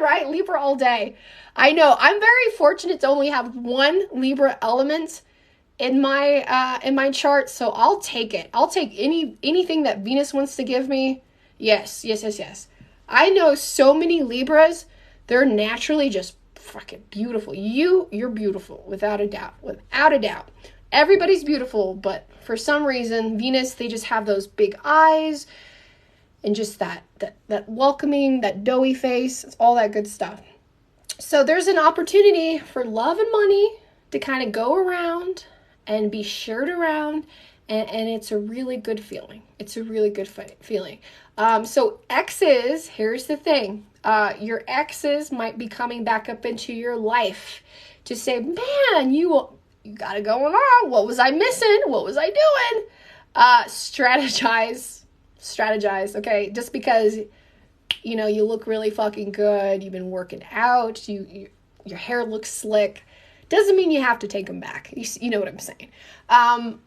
Right, Libra all day. I know, I'm very fortunate to only have one Libra element in my chart, so I'll take it. I'll take anything that Venus wants to give me. Yes. I know so many Libras, they're naturally just fucking beautiful. You're beautiful, without a doubt. Everybody's beautiful, but for some reason, Venus, they just have those big eyes and just that welcoming, that doughy face, all that good stuff. So there's an opportunity for love and money to kind of go around and be shared around, and it's a really good feeling. So exes, here's the thing. Your exes might be coming back up into your life to say, man, you got it going on. What was I missing? What was I doing? Strategize, okay? Just because, you know, you look really fucking good, you've been working out, your hair looks slick, doesn't mean you have to take them back. You know what I'm saying.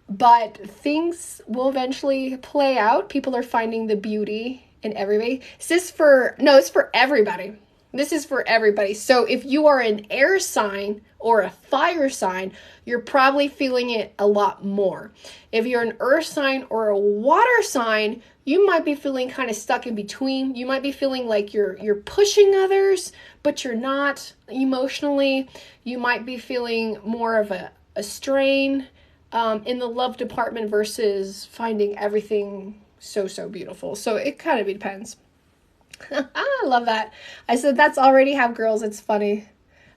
But things will eventually play out. People are finding the beauty and everybody. Is this for, no, it's for everybody. This is for everybody. So if you are an air sign or a fire sign, you're probably feeling it a lot more. If you're an earth sign or a water sign, you might be feeling kind of stuck in between. You might be feeling like you're pushing others, but you're not emotionally. You might be feeling more of a strain in the love department versus finding everything so beautiful. So it kind of depends. I love that. I said that's already have girls. It's funny.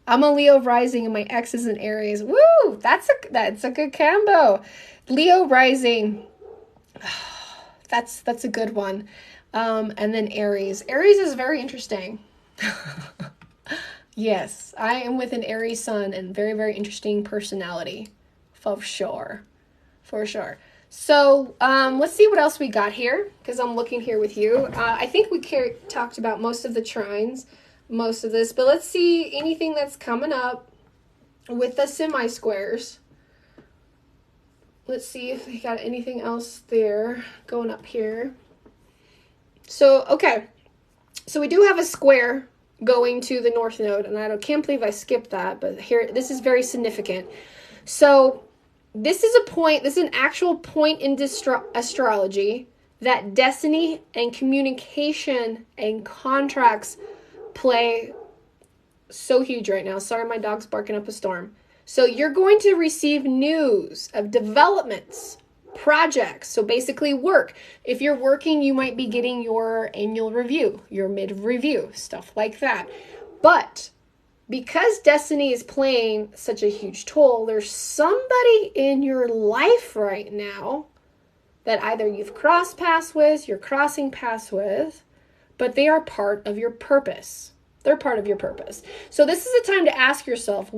I'm a Leo rising and my ex is an Aries. Woo! That's a good combo. Leo rising. That's a good one. And then Aries. Aries is very interesting. Yes, I am with an Aries sun and very interesting personality. For sure. For sure. So let's see what else we got here, because I'm looking here with you. I think we talked about most of the trines, most of this, but let's see anything that's coming up with the semi-squares. Let's see if we got anything else there going up here. So, okay. So we do have a square going to the North Node, and I can't believe I skipped that, but here, this is very significant. So this is a point, this is an actual point in astrology that destiny and communication and contracts play so huge right now. Sorry, my dog's barking up a storm. So you're going to receive news of developments, projects, so basically work. If you're working, you might be getting your annual review, your mid-review, stuff like that. But because destiny is playing such a huge toll, there's somebody in your life right now that either you've crossed paths with, you're crossing paths with, but they are part of your purpose. They're part of your purpose. So this is a time to ask yourself,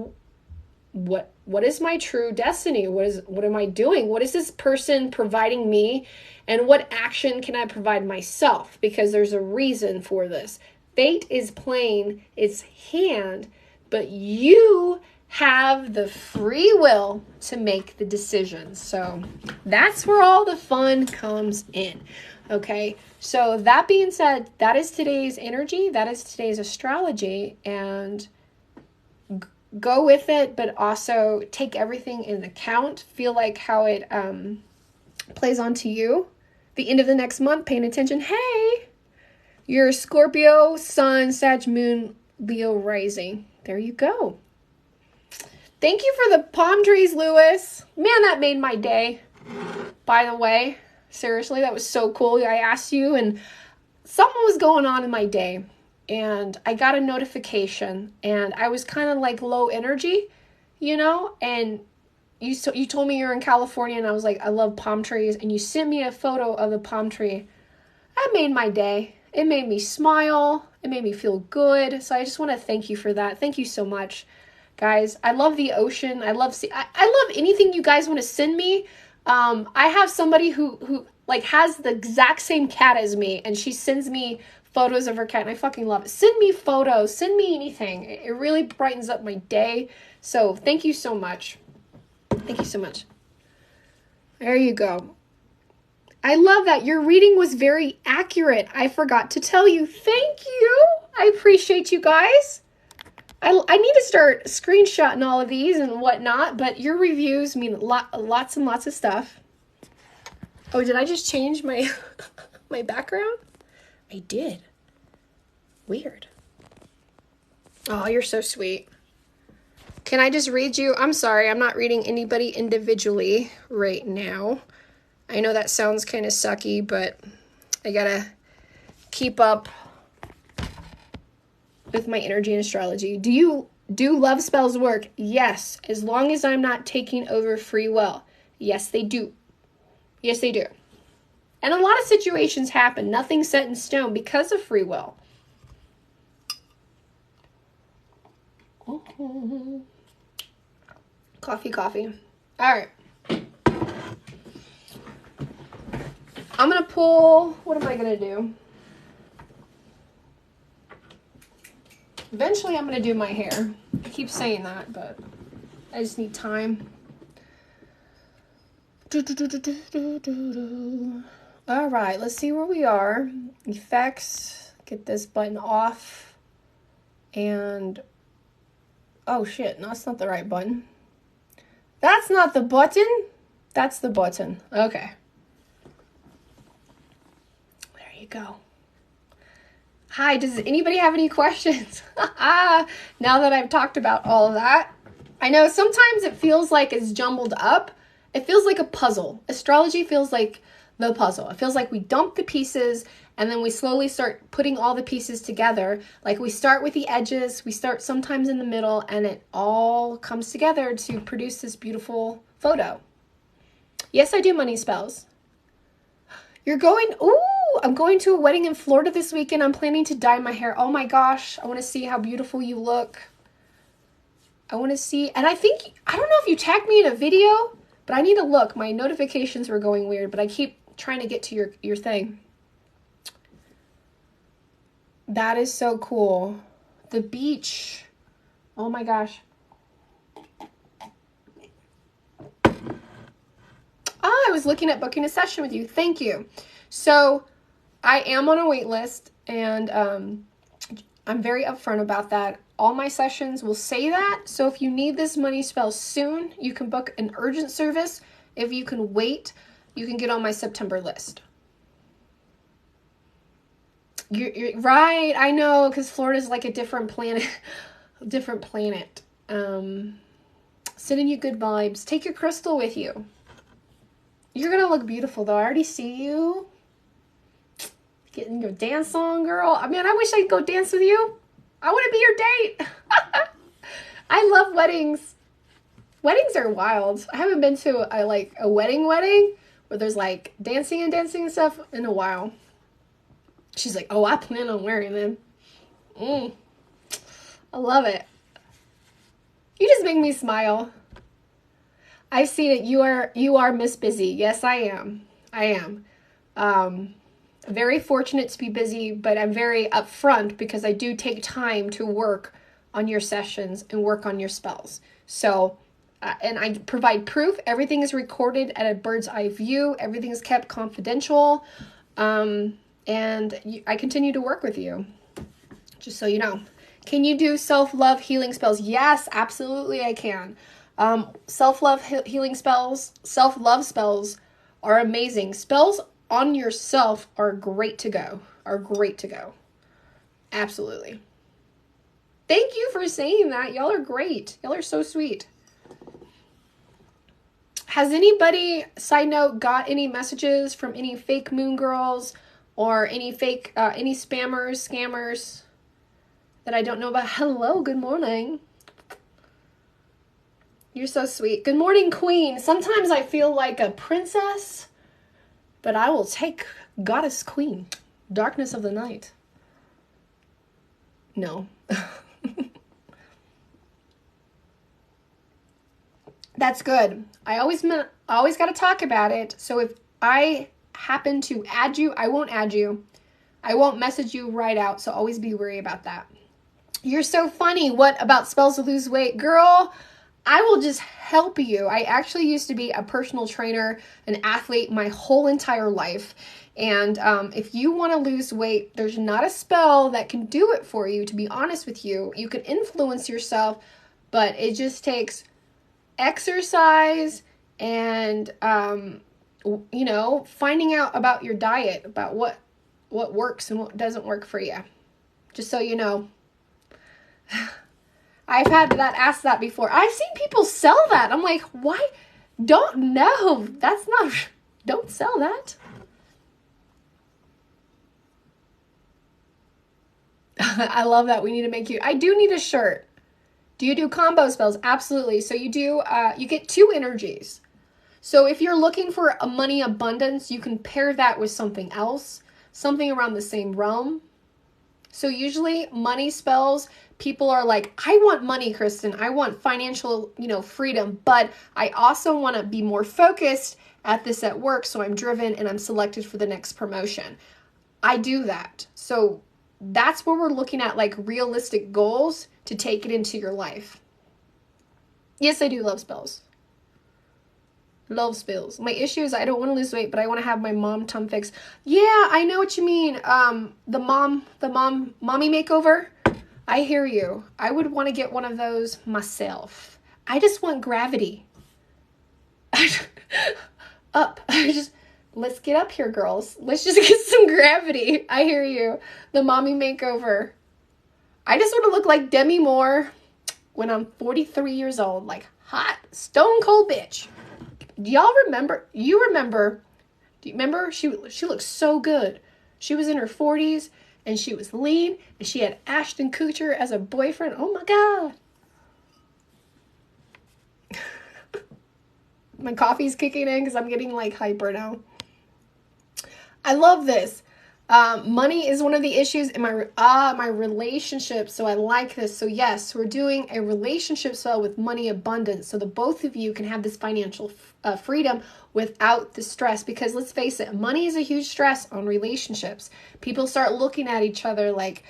what is my true destiny? What am I doing? What is this person providing me? And what action can I provide myself? Because there's a reason for this. Fate is playing its hand, but you have the free will to make the decisions. So that's where all the fun comes in. Okay, so that being said, that is today's energy. That is today's astrology. And go with it, but also take everything in account. Feel like how it plays onto you. The end of the next month, paying attention. Hey, you're Scorpio, Sun, Sag, Moon, Leo rising. There you go. Thank you for the palm trees, Lewis. Man, that made my day. By the way, seriously, that was so cool. I asked you, and something was going on in my day, and I got a notification, and I was kind of like low energy, you know, and you told me you're in California, and I was like, I love palm trees, and you sent me a photo of the palm tree. That made my day. It made me smile. It made me feel good. So I just want to thank you for that. Thank you so much, guys. I love the ocean. I love anything you guys want to send me. I have somebody who like has the exact same cat as me, and she sends me photos of her cat, and I fucking love it. Send me photos. Send me anything. It really brightens up my day. So thank you so much. Thank you so much. There you go. I love that. Your reading was very accurate. I forgot to tell you. Thank you. I appreciate you guys. I need to start screenshotting all of these and whatnot, but your reviews mean lots and lots of stuff. Oh, did I just change my my background? I did. Weird. Oh, you're so sweet. Can I just read you? I'm sorry, I'm not reading anybody individually right now. I know that sounds kind of sucky, but I gotta keep up with my energy and astrology. Do love spells work? Yes, as long as I'm not taking over free will. Yes, they do. Yes, they do. And a lot of situations happen. Nothing's set in stone because of free will. Coffee. All right. I'm going to pull, what am I going to do? Eventually I'm going to do my hair. I keep saying that, but I just need time. All right, let's see where we are. effects, get this button off, and oh shit, no, that's not the right button. That's not the button. That's the button. Okay. There you go. Hi, does anybody have any questions? Now that I've talked about all of that. I know sometimes it feels like it's jumbled up. It feels like a puzzle. Astrology feels like the puzzle. It feels like we dump the pieces and then we slowly start putting all the pieces together. Like we start with the edges, we start sometimes in the middle, and it all comes together to produce this beautiful photo. Yes, I do money spells. You're going, ooh, I'm going to a wedding in Florida this weekend. I'm planning to dye my hair. Oh my gosh, I want to see how beautiful you look. I want to see, and I don't know if you tagged me in a video, but I need to look. My notifications were going weird, but I keep trying to get to your thing. That is so cool. The beach. Oh my gosh. I was looking at booking a session with you. Thank you. So I am on a wait list, and I'm very upfront about that. All my sessions will say that. So if you need this money spell soon, you can book an urgent service. If you can wait, you can get on my September list. You're right. I know, because Florida is like a different planet. Different planet. Sending you good vibes. Take your crystal with you. You're going to look beautiful, though. I already see you. Getting your dance on, girl. I mean, I wish I could go dance with you. I want to be your date. I love weddings. Weddings are wild. I haven't been to a wedding where there's like dancing and stuff in a while. She's like, oh, I plan on wearing them. I love it. You just make me smile. I've seen it. You are Miss Busy. Yes, I am. Very fortunate to be busy, but I'm very upfront because I do take time to work on your sessions and work on your spells. So, and I provide proof. Everything is recorded at a bird's eye view. Everything is kept confidential. And I continue to work with you, just so you know. Can you do self-love healing spells? Yes, absolutely I can. Self-love healing spells, self-love spells are amazing. Spells on yourself are great to go. Absolutely. Thank you for saying that. Y'all are great. Y'all are so sweet. Has anybody, side note, got any messages from any fake moon girls or any fake, any spammers, scammers that I don't know about? Hello, good morning. You're so sweet. Good morning, Queen. Sometimes I feel like a princess, but I will take Goddess Queen. Darkness of the night. No. That's good. I always got to talk about it. So if I happen to add you, I won't add you. I won't message you right out. So always be wary about that. You're so funny. What about spells to lose weight? Girl, I will just help you. I actually used to be a personal trainer, an athlete my whole entire life. And if you want to lose weight, there's not a spell that can do it for you, to be honest with you. You can influence yourself, but it just takes exercise and, finding out about your diet, about what works and what doesn't work for you. Just so you know. I've had that asked that before. I've seen people sell that. I'm like, why? Don't sell that. I love that. We need to make you, I do need a shirt. Do you do combo spells? Absolutely. So you do, you get 2 energies. So if you're looking for a money abundance, you can pair that with something else, something around the same realm. So usually money spells, people are like, I want money, Kristen. I want financial, freedom, but I also want to be more focused at this at work. So I'm driven and I'm selected for the next promotion. I do that. So that's where we're looking at, like, realistic goals to take it into your life. Yes, I do love spells. Love spills. My issue is I don't want to lose weight, but I want to have my mom tum fix. Yeah, I know what you mean. The mommy makeover. I hear you. I would want to get one of those myself. I just want gravity. Up. Let's get up here, girls. Let's just get some gravity. I hear you. The mommy makeover. I just want to look like Demi Moore when I'm 43 years old. Like hot, stone cold bitch. Do y'all remember? Do you remember? She looked so good. She was in her 40s and she was lean and she had Ashton Kutcher as a boyfriend. Oh my God. My coffee's kicking in because I'm getting like hyper now. I love this. Money is one of the issues in my relationship. So I like this. So yes, we're doing a relationship spell with money abundance. So the both of you can have this financial freedom without the stress. Because let's face it, money is a huge stress on relationships. People start looking at each other like,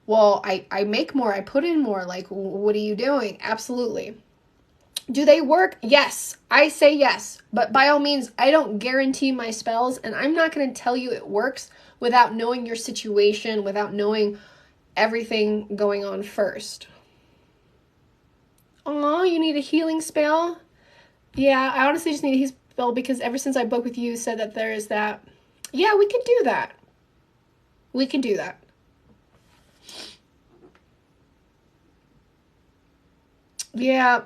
well, I make more, I put in more. Like, what are you doing? Absolutely. Do they work? Yes. I say yes. But by all means, I don't guarantee my spells. And I'm not going to tell you it works without knowing your situation, without knowing everything going on first. Oh, you need a healing spell? Yeah, I honestly just need a healing spell because ever since I booked with you, said that there is that. Yeah, we can do that. We can do that. Yeah.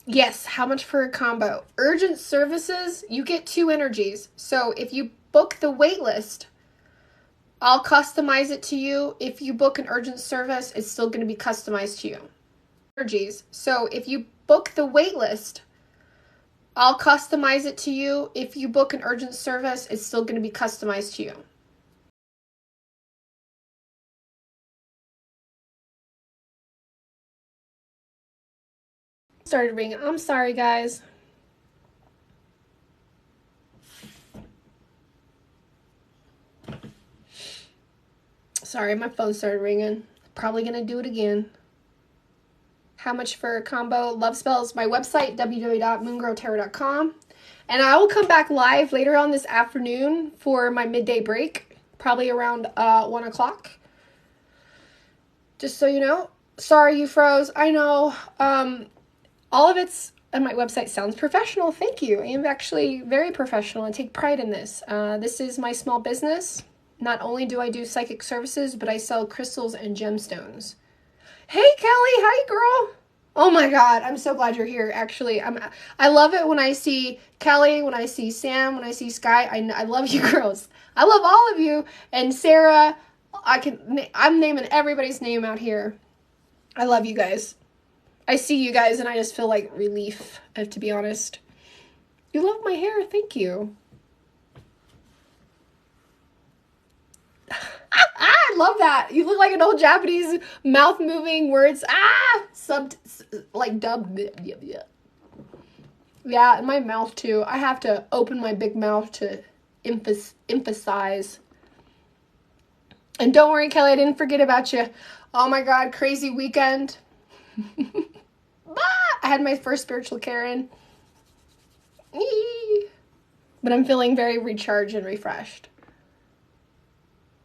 Yes, how much for a combo? Urgent services, you get 2 energies. So if you book the wait list, I'll customize it to you. If you book an urgent service, it's still going to be customized to you. Energies. So if you book the wait list, I'll customize it to you. If you book an urgent service, it's still going to be customized to you. Started ringing. I'm sorry, guys. Sorry, my phone started ringing. Probably gonna do it again. How much for a combo? Love spells. My website, www.moongirltarot.com. And I will come back live later on this afternoon for my midday break, probably around 1 o'clock. Just so you know. Sorry you froze. I know. All of it's on my website sounds professional. Thank you. I am actually very professional and take pride in this. This is my small business. Not only do I do psychic services, but I sell crystals and gemstones. Hey, Kelly. Hi, girl. Oh my God. I'm so glad you're here. Actually, I love it when I see Kelly, when I see Sam, when I see Sky. I love you girls. I love all of you. And Sarah, I'm naming everybody's name out here. I love you guys. I see you guys and I just feel like relief, to be honest. You love my hair. Thank you. I love that. You look like an old Japanese mouth moving words. Dubbed. Yeah, in my mouth too. I have to open my big mouth to emphasize. And don't worry, Kelly, I didn't forget about you. Oh my God, crazy weekend. I had my first spiritual Karen. But I'm feeling very recharged and refreshed.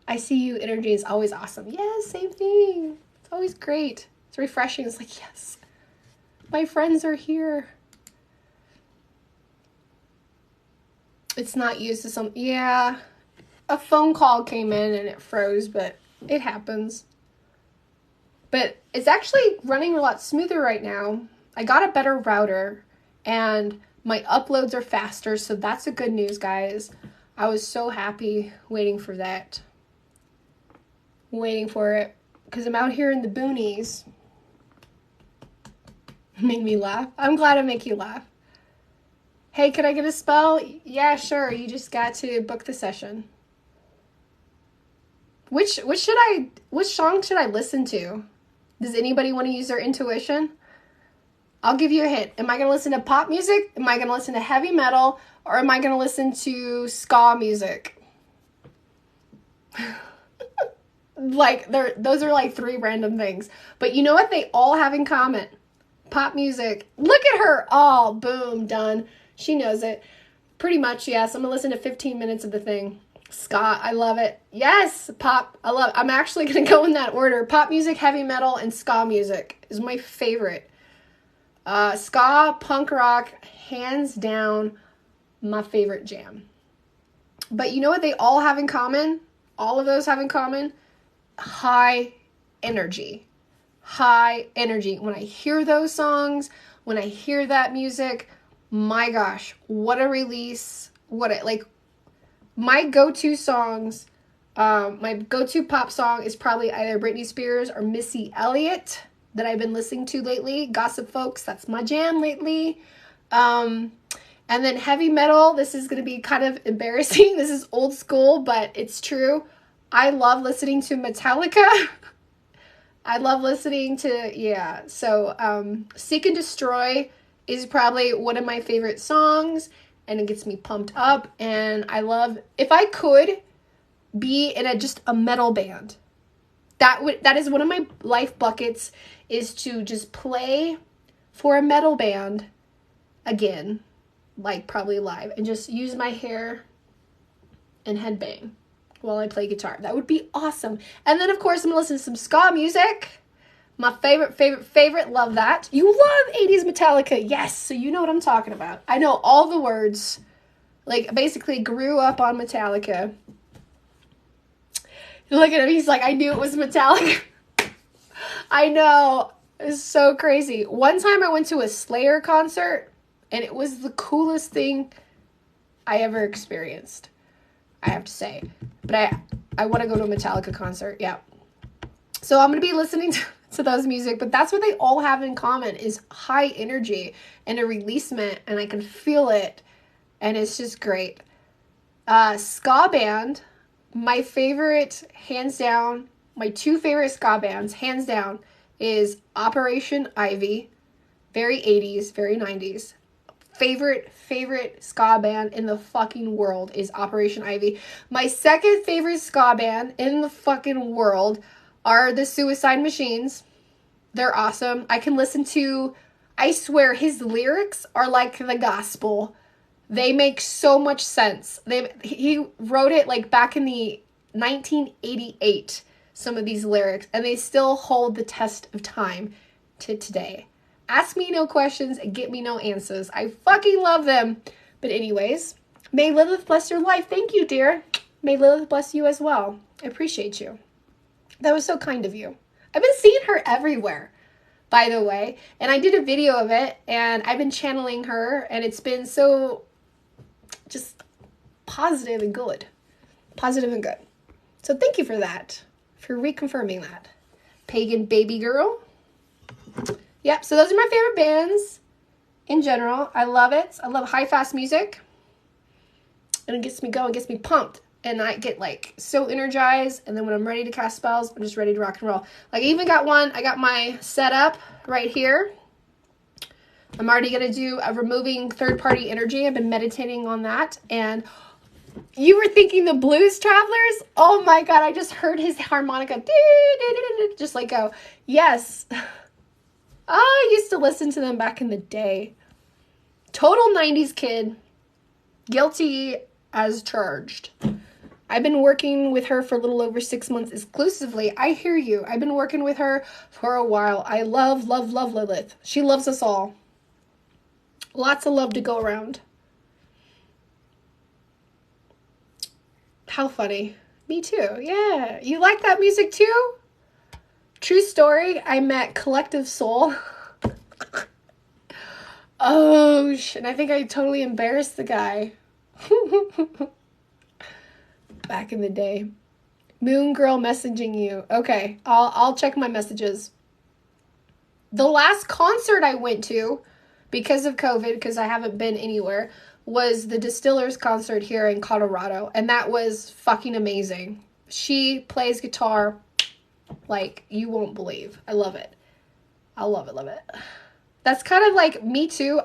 I see you energy is always awesome. Yes, same thing. It's always great. It's refreshing. It's like, yes, my friends are here. It's not used to some, yeah. A phone call came in and it froze, but it happens. But it's actually running a lot smoother right now. I got a better router and my uploads are faster, so that's a good news, guys. I was so happy waiting for that. Waiting for it because I'm out here in the boonies. Made me laugh. I'm glad I make you laugh. Hey, can I get a spell? Yeah, sure. You just got to book the session. Which song should I listen to? Does anybody want to use their intuition? I'll give you a hint. Am I going to listen to pop music? Am I going to listen to heavy metal? Or am I going to listen to ska music? Like, those are like 3 random things. But you know what they all have in common? Pop music. Look at her. Oh, boom, done. She knows it. Pretty much, yes. I'm going to listen to 15 minutes of the thing. Ska, I love it. Yes, pop, I love it. I'm actually going to go in that order. Pop music, heavy metal, and ska music is my favorite. Ska, punk rock, hands down, my favorite jam. But you know what they all have in common? All of those have in common? High energy. High energy. When I hear those songs, when I hear that music, my gosh, what a release. My go-to songs, my go-to pop song is probably either Britney Spears or Missy Elliott that I've been listening to lately. Gossip Folks, that's my jam lately. And then heavy metal, this is going to be kind of embarrassing. This is old school, but it's true. I love listening to Metallica. I love listening to, so Seek and Destroy is probably one of my favorite songs, and it gets me pumped up, and I love, if I could be in just a metal band, that is one of my life buckets, is to just play for a metal band again, like probably live, and just use my hair and headbang while I play guitar. That would be awesome. And then, of course, I'm going to listen to some ska music. My favorite, love that. You love 80s Metallica. Yes, so you know what I'm talking about. I know all the words. Like, basically grew up on Metallica. Look at him. He's like, I knew it was Metallica. I know. It's so crazy. One time I went to a Slayer concert, and it was the coolest thing I ever experienced, I have to say. But I want to go to a Metallica concert. Yeah. So I'm going to be listening to those music, but that's what they all have in common, is high energy and a releasement, and I can feel it, and it's just great. Ska band, my favorite, hands down, my two favorite ska bands, hands down, is Operation Ivy, very 80s, very 90s. Favorite ska band in the fucking world is Operation Ivy. My second favorite ska band in the fucking world are the Suicide Machines. They're awesome. I can listen to, I swear, his lyrics are like the gospel. They make so much sense. He wrote it like back in the 1988, some of these lyrics, and they still hold the test of time to today. Ask me no questions and get me no answers. I fucking love them. But anyways, may Lilith bless your life. Thank you, dear. May Lilith bless you as well. I appreciate you. That was so kind of you. I've been seeing her everywhere, by the way. And I did a video of it, and I've been channeling her, and it's been so just positive and good. Positive and good. So thank you for that, for reconfirming that. Pagan Baby Girl. Yep, so those are my favorite bands in general. I love it. I love high, fast music. And it gets me going, gets me pumped. And I get like so energized. And then when I'm ready to cast spells, I'm just ready to rock and roll. Like I even got one, I got my setup right here. I'm already going to do a removing third-party energy. I've been meditating on that. And you were thinking the Blues Travelers? Oh my God, I just heard his harmonica. Just like go, yes. I used to listen to them back in the day. Total 90s kid. Guilty as charged. I've been working with her for a little over 6 months exclusively. I hear you. I've been working with her for a while. I love Lilith. She loves us all. Lots of love to go around. How funny. Me too. Yeah. You like that music too? True story. I met Collective Soul. Oh, shit. And I think I totally embarrassed the guy. Back in the day. Moon Girl messaging you. Okay. I'll check my messages. The last concert I went to, because of COVID, because I haven't been anywhere, was the Distillers concert here in Colorado. And that was fucking amazing. She plays guitar like you won't believe. I love it. I love it. That's kind of like me too.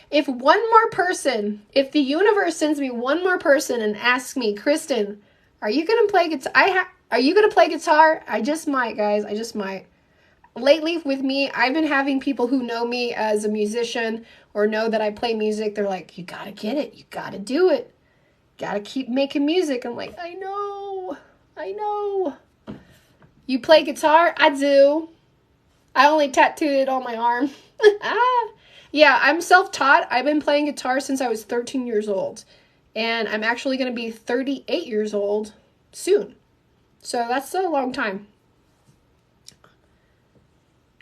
If one more person, if the universe sends me one more person and asks me, Kristen, are you going to play guitar? Are you going to play guitar? I just might, guys. I just might. lately with me, I've been having people who know me as a musician or know that I play music. They're like, you gotta get it. You gotta do it. Gotta keep making music. I'm like, I know. You play guitar? I do. I only tattooed it on my arm. Yeah, I'm self-taught. I've been playing guitar since I was 13 years old. And I'm actually going to be 38 years old soon. So that's a long time.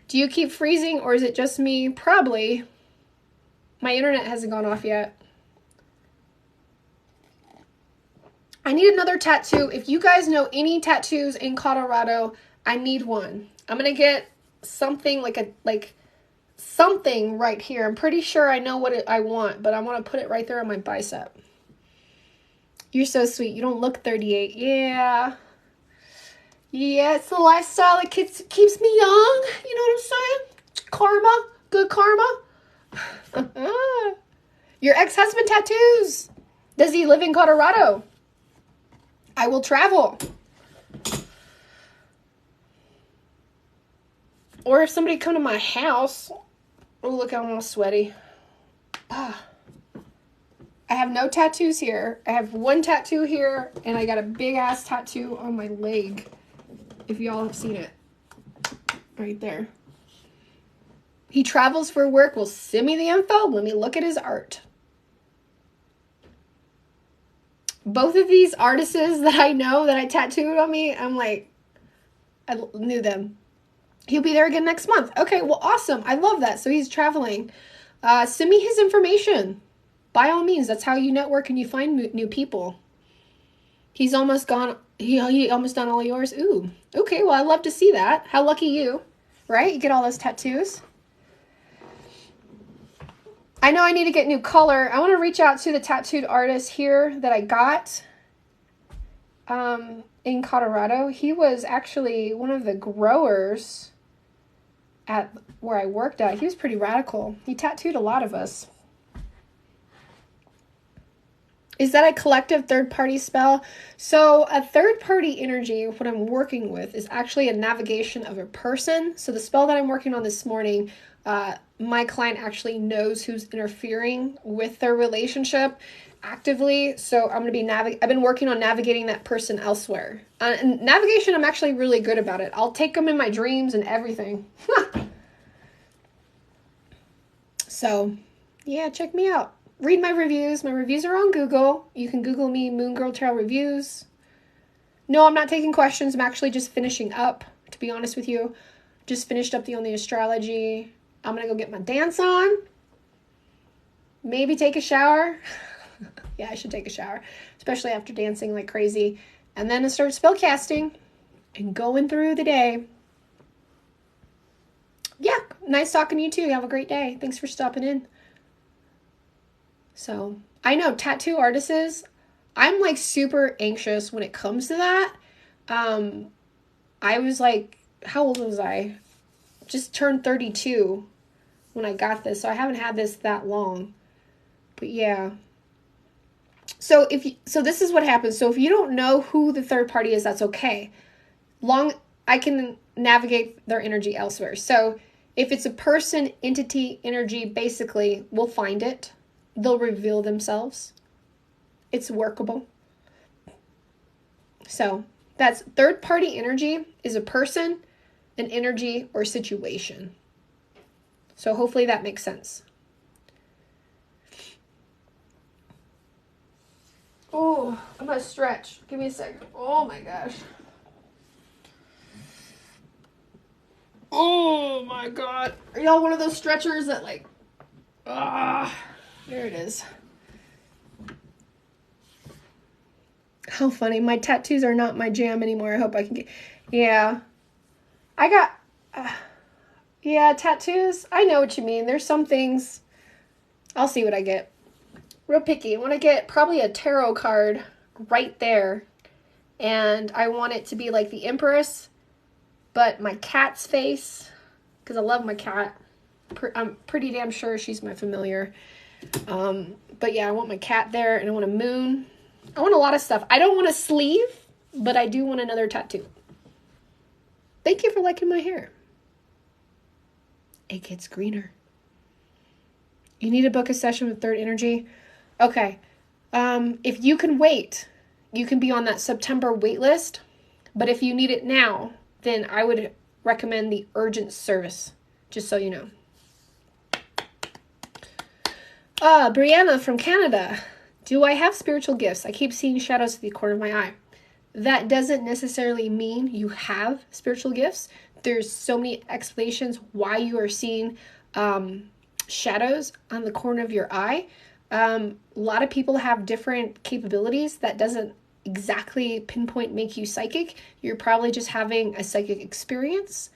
Do you keep freezing or is it just me? Probably. My internet hasn't gone off yet. I need another tattoo. If you guys know any tattoos in Colorado, I need one. I'm going to get something like something right here. I'm pretty sure I know what I want, but I want to put it right there on my bicep. You're so sweet. You don't look 38. Yeah. Yeah, it's the lifestyle that keeps me young. You know what I'm saying? Karma. Good karma. Your ex-husband tattoos. Does he live in Colorado? I will travel. Or if somebody come to my house. Oh, look, I'm all sweaty. I have no tattoos here. I have one tattoo here, and I got a big-ass tattoo on my leg. If y'all have seen it. Right there. He travels for work. Well, send me the info. Let me look at his art. Both of these artists that I know that I tattooed on me, I'm like, I knew them. He'll be there again next month. Okay, well, awesome. I love that. So he's traveling. Send me his information. By all means, that's how you network and you find new people. He's almost gone. He almost done all yours. Ooh, okay. Well, I'd love to see that. How lucky you, right? You get all those tattoos. I know I need to get new color. I want to reach out to the tattooed artist here that I got in Colorado. He was actually one of the growers at where I worked at. He was pretty radical. He tattooed a lot of us. Is that a collective third-party spell? So a third-party energy, what I'm working with, is actually a navigation of a person. So the spell that I'm working on this morning, my client actually knows who's interfering with their relationship actively. So I'm going to be I've been working on navigating that person elsewhere. And navigation, I'm actually really good about it. I'll take them in my dreams and everything. So, yeah, check me out. Read my reviews. My reviews are on Google. You can Google me, Moon Girl Tarot Reviews. No, I'm not taking questions. I'm actually just finishing up, to be honest with you. Just finished up on the astrology. I'm going to go get my dance on. Maybe take a shower. Yeah, I should take a shower, especially after dancing like crazy. And then I start spell casting and going through the day. Yeah, nice talking to you too. Have a great day. Thanks for stopping in. So, I know tattoo artists, I'm like super anxious when it comes to that. I was like, how old was I? Just turned 32 when I got this. So I haven't had this that long. But yeah. So this is what happens. So if you don't know who the third party is, that's okay. I can navigate their energy elsewhere. So if it's a person, entity, energy, basically, we'll find it. They'll reveal themselves. It's workable. So that's third party energy is a person, an energy, or situation. So hopefully that makes sense. Oh, I'm gonna stretch. Give me a second. Oh my gosh. Oh my God. Are y'all one of those stretchers that like, there it is. How funny. My tattoos are not my jam anymore. I hope I can get... Yeah. I got... yeah, tattoos. I know what you mean. There's some things... I'll see what I get. Real picky. I want to get probably a tarot card right there. And I want it to be like the Empress, but my cat's face. Because I love my cat. I'm pretty damn sure she's my familiar. But yeah, I want my cat there, and I want a moon. I want a lot of stuff. I don't want a sleeve, but I do want another tattoo. Thank you for liking my hair. it gets greener. You need to book a session with Third Energy? Okay. If you can wait, you can be on that September wait list. But if you need it now, then I would recommend the urgent service, just so you know. Brianna from Canada. Do I have spiritual gifts? I keep seeing shadows at the corner of my eye. That doesn't necessarily mean you have spiritual gifts. There's so many explanations why you are seeing shadows on the corner of your eye. A lot of people have different capabilities. That doesn't exactly pinpoint make you psychic. You're probably just having a psychic experience.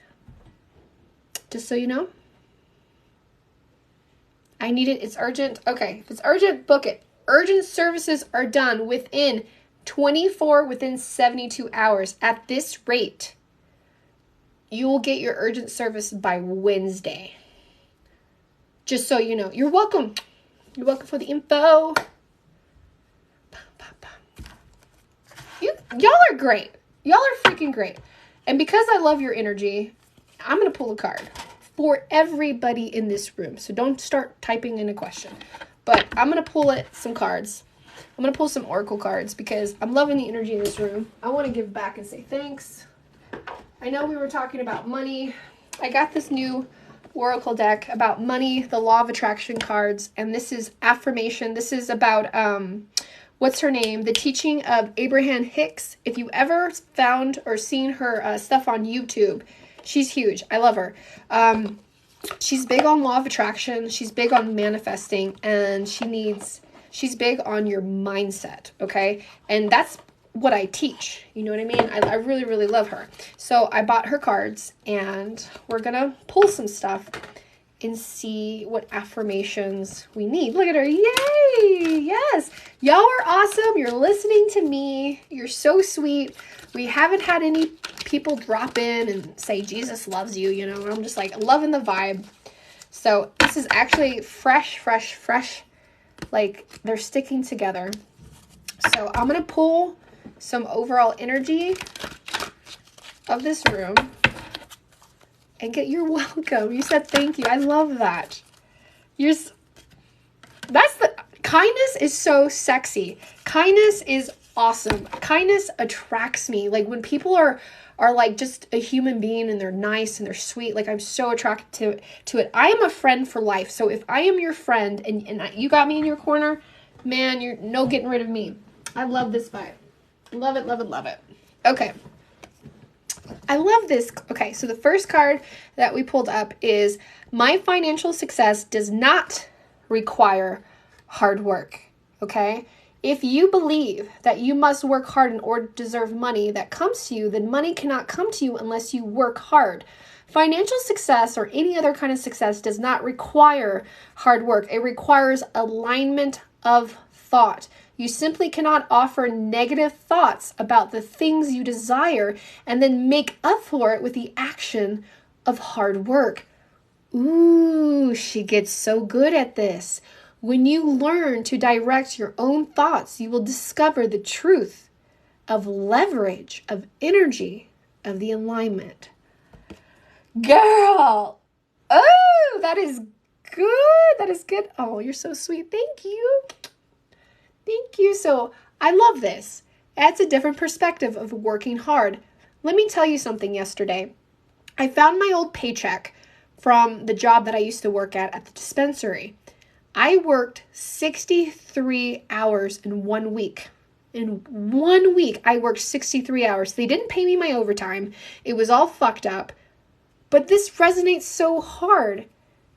Just so you know. I need it. It's urgent. Okay. If it's urgent, book it. Urgent services are done within 72 hours. At this rate, you will get your urgent service by Wednesday. Just so you know. You're welcome. You're welcome for the info. Y'all are great. Y'all are freaking great. And because I love your energy, I'm going to pull a card for everybody in this room. So don't start typing in a question. But I'm going to pull some cards. I'm going to pull some oracle cards because I'm loving the energy in this room. I want to give back and say thanks. I know we were talking about money. I got this new oracle deck about money, the law of attraction cards, and this is affirmation. This is about what's her name? The teaching of Abraham Hicks. If you ever found or seen her stuff on YouTube, she's huge. I love her. She's big on law of attraction. She's big on manifesting, and she's big on your mindset, okay? And that's what I teach. You know what I mean? I really, really love her. So I bought her cards, and we're going to pull some stuff and see what affirmations we need. Look at her. Yay! Yes. Y'all are awesome. You're listening to me. You're so sweet. We haven't had any people drop in and say Jesus loves you, you know. I'm just like loving the vibe. So this is actually fresh. Like they're sticking together. So I'm going to pull some overall energy of this room. And you're welcome. You said thank you. I love that. Kindness is so sexy. Kindness is awesome. Kindness attracts me. Like when people are like just a human being and they're nice and they're sweet, like I'm so attracted to it. I am a friend for life. So if I am your friend and you got me in your corner, man, you're no getting rid of me. I love this vibe. Love it, love it, love it. Okay. I love this. Okay, so the first card that we pulled up is my financial success does not require hard work. Okay? If you believe that you must work hard in order to deserve money that comes to you, then money cannot come to you unless you work hard. Financial success or any other kind of success does not require hard work. It requires alignment of thought. You simply cannot offer negative thoughts about the things you desire and then make up for it with the action of hard work. Ooh, she gets so good at this. When you learn to direct your own thoughts, you will discover the truth of leverage, of energy, of the alignment. Girl! Oh, that is good. That is good. Oh, you're so sweet. Thank you. Thank you. So I love this. Adds a different perspective of working hard. Let me tell you something yesterday. I found my old paycheck from the job that I used to work at the dispensary. I worked 63 hours in 1 week. In 1 week, I worked 63 hours. They didn't pay me my overtime. It was all fucked up. But this resonates so hard.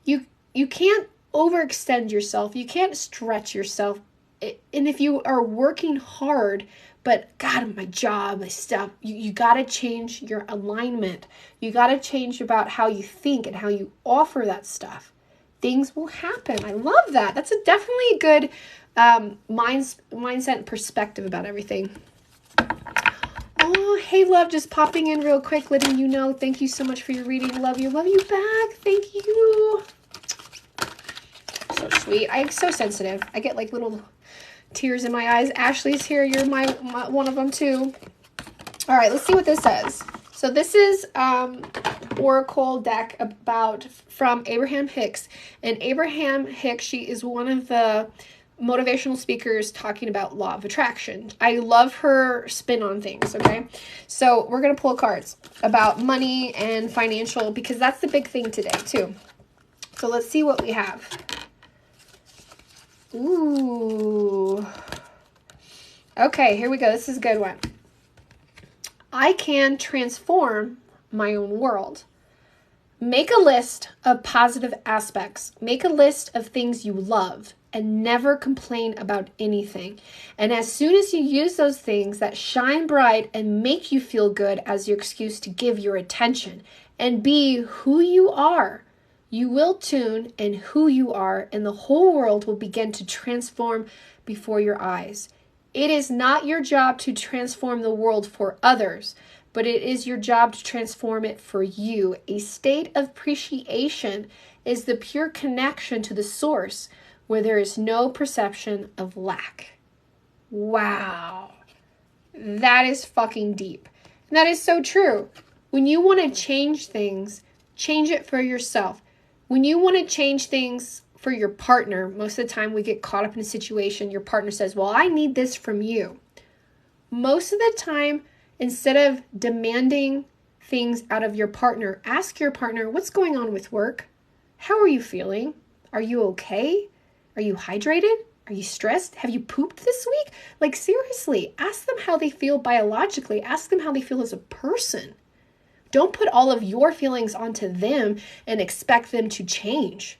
You can't overextend yourself. You can't stretch yourself. And if you are working hard, but God, my job, my stuff, you got to change your alignment. You got to change about how you think and how you offer that stuff. Things will happen. I love that. That's definitely a good mindset and perspective about everything. Oh, hey, love, just popping in real quick, letting you know. Thank you so much for your reading. Love you back. Thank you. So sweet. I'm so sensitive. I get like little tears in my eyes. Ashley's here. You're my one of them too. All right, let's see what this says. So this is oracle deck from Abraham Hicks. And Abraham Hicks, she is one of the motivational speakers talking about law of attraction. I love her spin on things, okay? So we're going to pull cards about money and financial, because that's the big thing today too. So let's see what we have. Ooh. Okay, here we go. This is a good one. I can transform my own world. Make a list of positive aspects. Make a list of things you love and never complain about anything. And as soon as you use those things that shine bright and make you feel good as your excuse to give your attention and be who you are, you will tune in who you are, and the whole world will begin to transform before your eyes. It is not your job to transform the world for others, but it is your job to transform it for you. A state of appreciation is the pure connection to the source where there is no perception of lack. Wow. That is fucking deep. And that is so true. When you want to change things, change it for yourself. When you want to change things for your partner, most of the time we get caught up in a situation, your partner says, well, I need this from you. Most of the time, instead of demanding things out of your partner, ask your partner, what's going on with work? How are you feeling? Are you okay? Are you hydrated? Are you stressed? Have you pooped this week? Like, seriously, ask them how they feel biologically. Ask them how they feel as a person. Don't put all of your feelings onto them and expect them to change.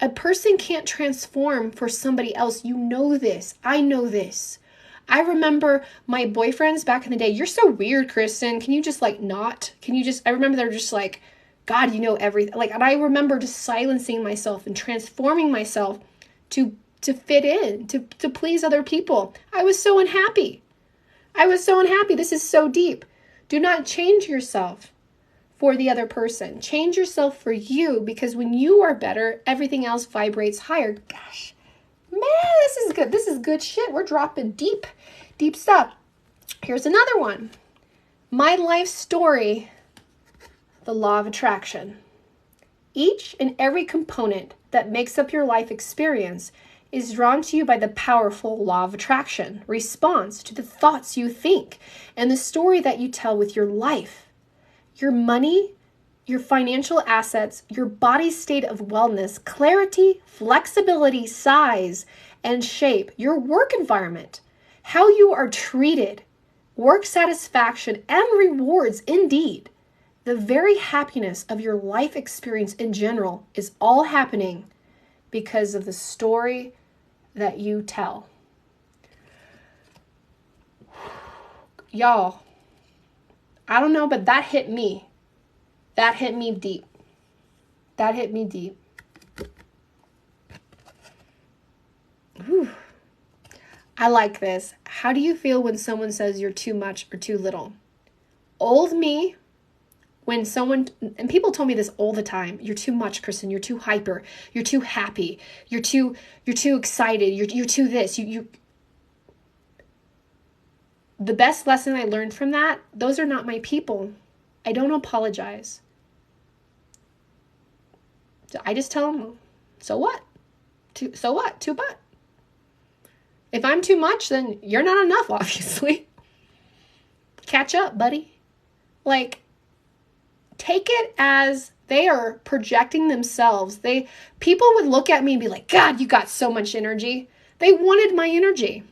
A person can't transform for somebody else. You know this. I know this. I remember my boyfriends back in the day. You're so weird, Kristen. Can you just not? I remember they're just like, God, you know everything. And I remember just silencing myself and transforming myself to fit in, to please other people. I was so unhappy. This is so deep. Do not change yourself for the other person. Change yourself for you, because when you are better, everything else vibrates higher. Gosh, man, this is good. This is good shit. We're dropping deep stuff. Here's another one. My life story, the law of attraction. Each and every component that makes up your life experience is drawn to you by the powerful law of attraction, response to the thoughts you think and the story that you tell with your life. Your money, your financial assets, your body's state of wellness, clarity, flexibility, size, and shape, your work environment, how you are treated, work satisfaction, and rewards indeed. The very happiness of your life experience in general is all happening because of the story that you tell. Y'all, I don't know, but that hit me. That hit me deep. Whew. I like this. How do you feel when someone says you're too much or too little? Old me, when someone, and people told me this all the time, you're too much, Kristen, you're too hyper, you're too happy, you're too excited, you're too this, The best lesson I learned from that, those are not my people. I don't apologize. I just tell them, so what? Too what? If I'm too much, then you're not enough, obviously. Catch up, buddy. Take it as they are projecting themselves. People would look at me and be like, God, you got so much energy. They wanted my energy.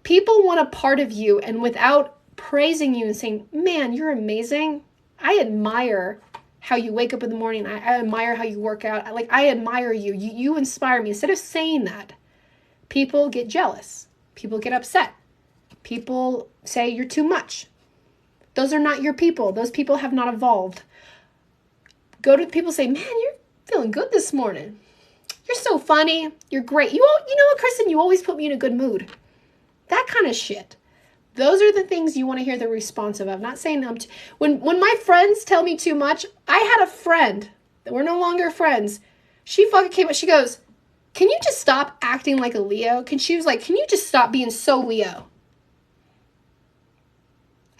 People want a part of you, and without praising you and saying, man, you're amazing. I admire how you wake up in the morning. I admire how you work out. I admire you. You inspire me. Instead of saying that, people get jealous. People get upset. People say you're too much. Those are not your people. Those people have not evolved. Go to people, say, man, you're feeling good this morning. You're so funny. You're great. You know what, Kristen? You always put me in a good mood. That kind of shit. Those are the things you want to hear the response of. I'm not saying when my friends tell me too much. I had a friend that we're no longer friends. She fucking came up. She goes, can you just stop acting like a Leo? She was like, can you just stop being so Leo?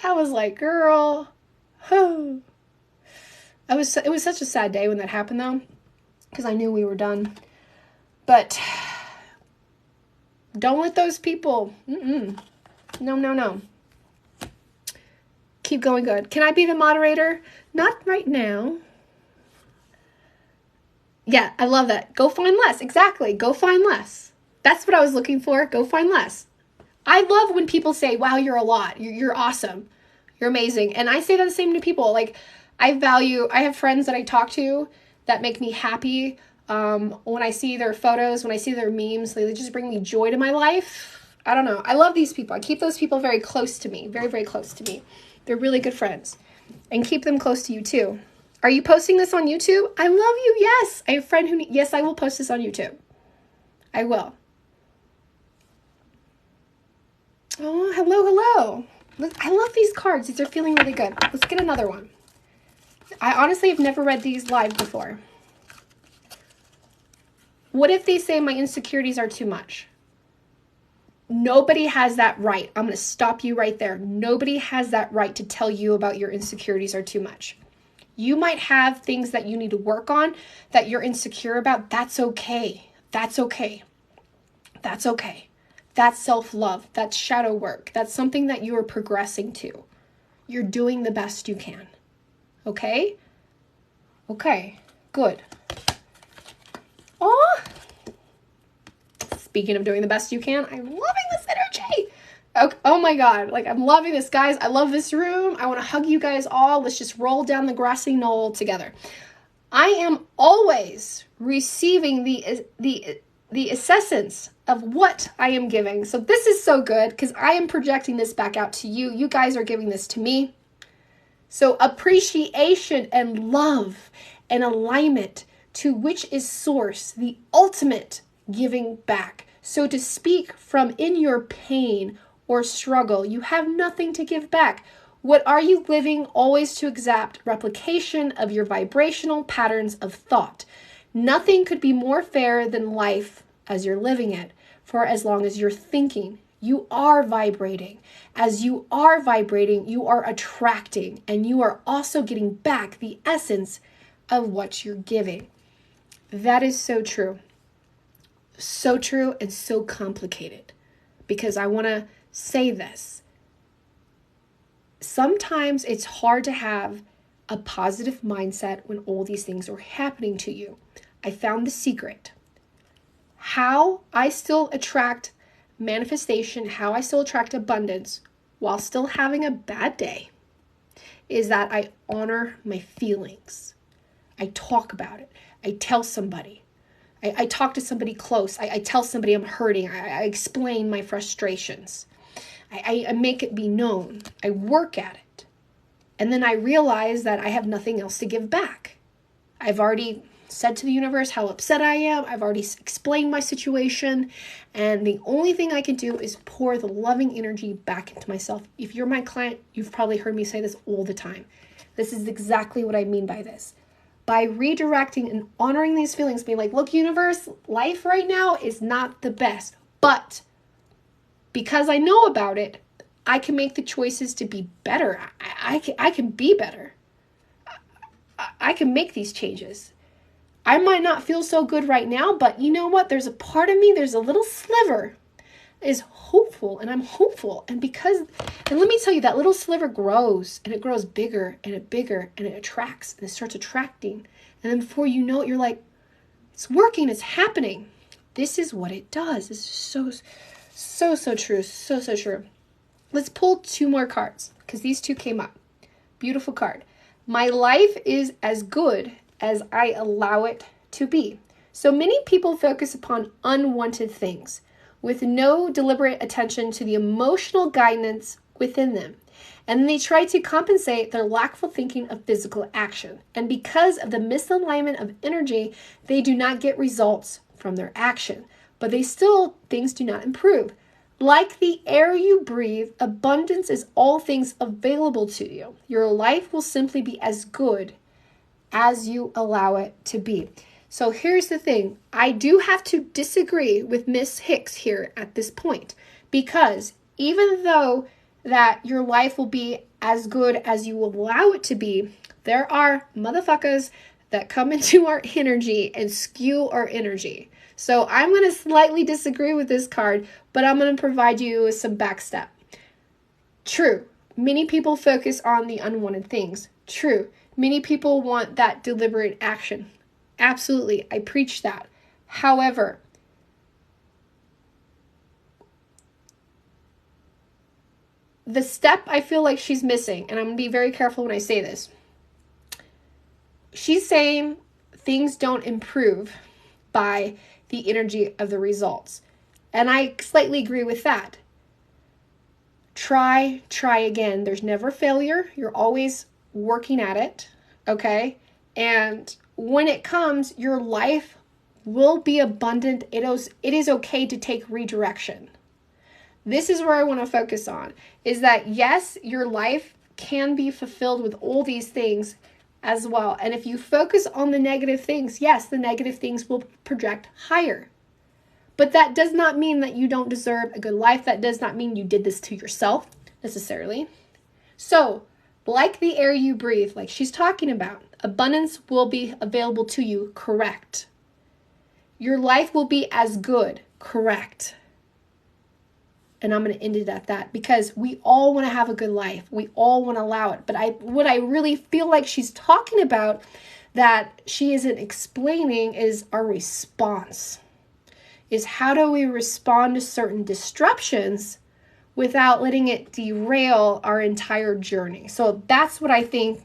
I was like, girl, It was such a sad day when that happened, though, because I knew we were done. But don't let those people, no. Keep going good. Can I be the moderator? Not right now. Yeah, I love that. Go find less. Exactly. Go find less. That's what I was looking for. Go find less. I love when people say, wow, you're a lot. You're awesome. You're amazing. And I say that the same to people. Like, I have friends that I talk to that make me happy. When I see their photos, when I see their memes, they just bring me joy to my life. I don't know. I love these people. I keep those people very close to me. Very, very close to me. They're really good friends. And keep them close to you too. Are you posting this on YouTube? I love you. Yes. I have a friend who, yes, I will post this on YouTube. I will. Oh, hello. I love these cards. These are feeling really good. Let's get another one. I honestly have never read these live before. What if they say my insecurities are too much? Nobody has that right. I'm going to stop you right there. Nobody has that right to tell you about your insecurities are too much. You might have things that you need to work on that you're insecure about. That's okay. That's okay. That's okay. That's self-love. That's shadow work. That's something that you are progressing to. You're doing the best you can. Okay? Okay. Good. Oh, speaking of doing the best you can, I'm loving this energy. Okay. Oh my God. Like, I'm loving this, guys. I love this room. I want to hug you guys all. Let's just roll down the grassy knoll together. I am always receiving the essence of what I am giving. So this is so good because I am projecting this back out to you. You guys are giving this to me. So appreciation and love and alignment to which is source, the ultimate giving back. So to speak from in your pain or struggle, you have nothing to give back. What are you living always to exact replication of your vibrational patterns of thought? Nothing could be more fair than life as you're living it. For as long as you're thinking, you are vibrating. As you are vibrating, you are attracting, and you are also getting back the essence of what you're giving. That is so true. So true and so complicated. Because I want to say this. Sometimes it's hard to have a positive mindset when all these things are happening to you. I found the secret. How I still attract manifestation, how I still attract abundance while still having a bad day is that I honor my feelings. I talk about it. I tell somebody. I talk to somebody close. I tell somebody I'm hurting. I explain my frustrations. I make it be known. I work at it. And then I realize that I have nothing else to give back. I've already said to the universe how upset I am. I've already explained my situation. And the only thing I can do is pour the loving energy back into myself. If you're my client, you've probably heard me say this all the time. This is exactly what I mean by this. By redirecting and honoring these feelings, being like, look, universe, life right now is not the best. But because I know about it, I can make the choices to be better. I can be better. I can make these changes. I might not feel so good right now, but you know what? There's a part of me, there's a little sliver is hopeful, and I'm hopeful. And let me tell you, that little sliver grows, and it grows bigger, and it attracts, and it starts attracting. And then before you know it, you're like, it's working, it's happening. This is what it does. This is so true, so true. Let's pull 2 more cards, because these 2 came up. Beautiful card. My life is as good as I allow it to be. So many people focus upon unwanted things with no deliberate attention to the emotional guidance within them. And then they try to compensate their lackful thinking of physical action. And because of the misalignment of energy, they do not get results from their action. But things do not improve. Like the air you breathe, abundance is all things available to you. Your life will simply be as good as you allow it to be. So here's the thing. I do have to disagree with Miss Hicks here at this point, because even though that your life will be as good as you allow it to be, there are motherfuckers that come into our energy and skew our energy. So I'm going to slightly disagree with this card, but I'm going to provide you with some backstep. True, many people focus on the unwanted things. True, many people want that deliberate action. Absolutely, I preach that. However, the step I feel like she's missing, and I'm going to be very careful when I say this. She's saying things don't improve by the energy of the results. And I slightly agree with that. Try again. There's never failure. You're always working at it, okay? And when it comes, your life will be abundant. It is okay to take redirection. This is where I want to focus on, is that yes, your life can be fulfilled with all these things as well. And if you focus on the negative things, yes, the negative things will project higher. But that does not mean that you don't deserve a good life. That does not mean you did this to yourself necessarily. So, like the air you breathe, like she's talking about, abundance will be available to you, correct. Your life will be as good, correct. And I'm going to end it at that, because we all want to have a good life. We all want to allow it. But what I really feel like she's talking about that she isn't explaining is our response. Is how do we respond to certain disruptions without letting it derail our entire journey? So that's what I think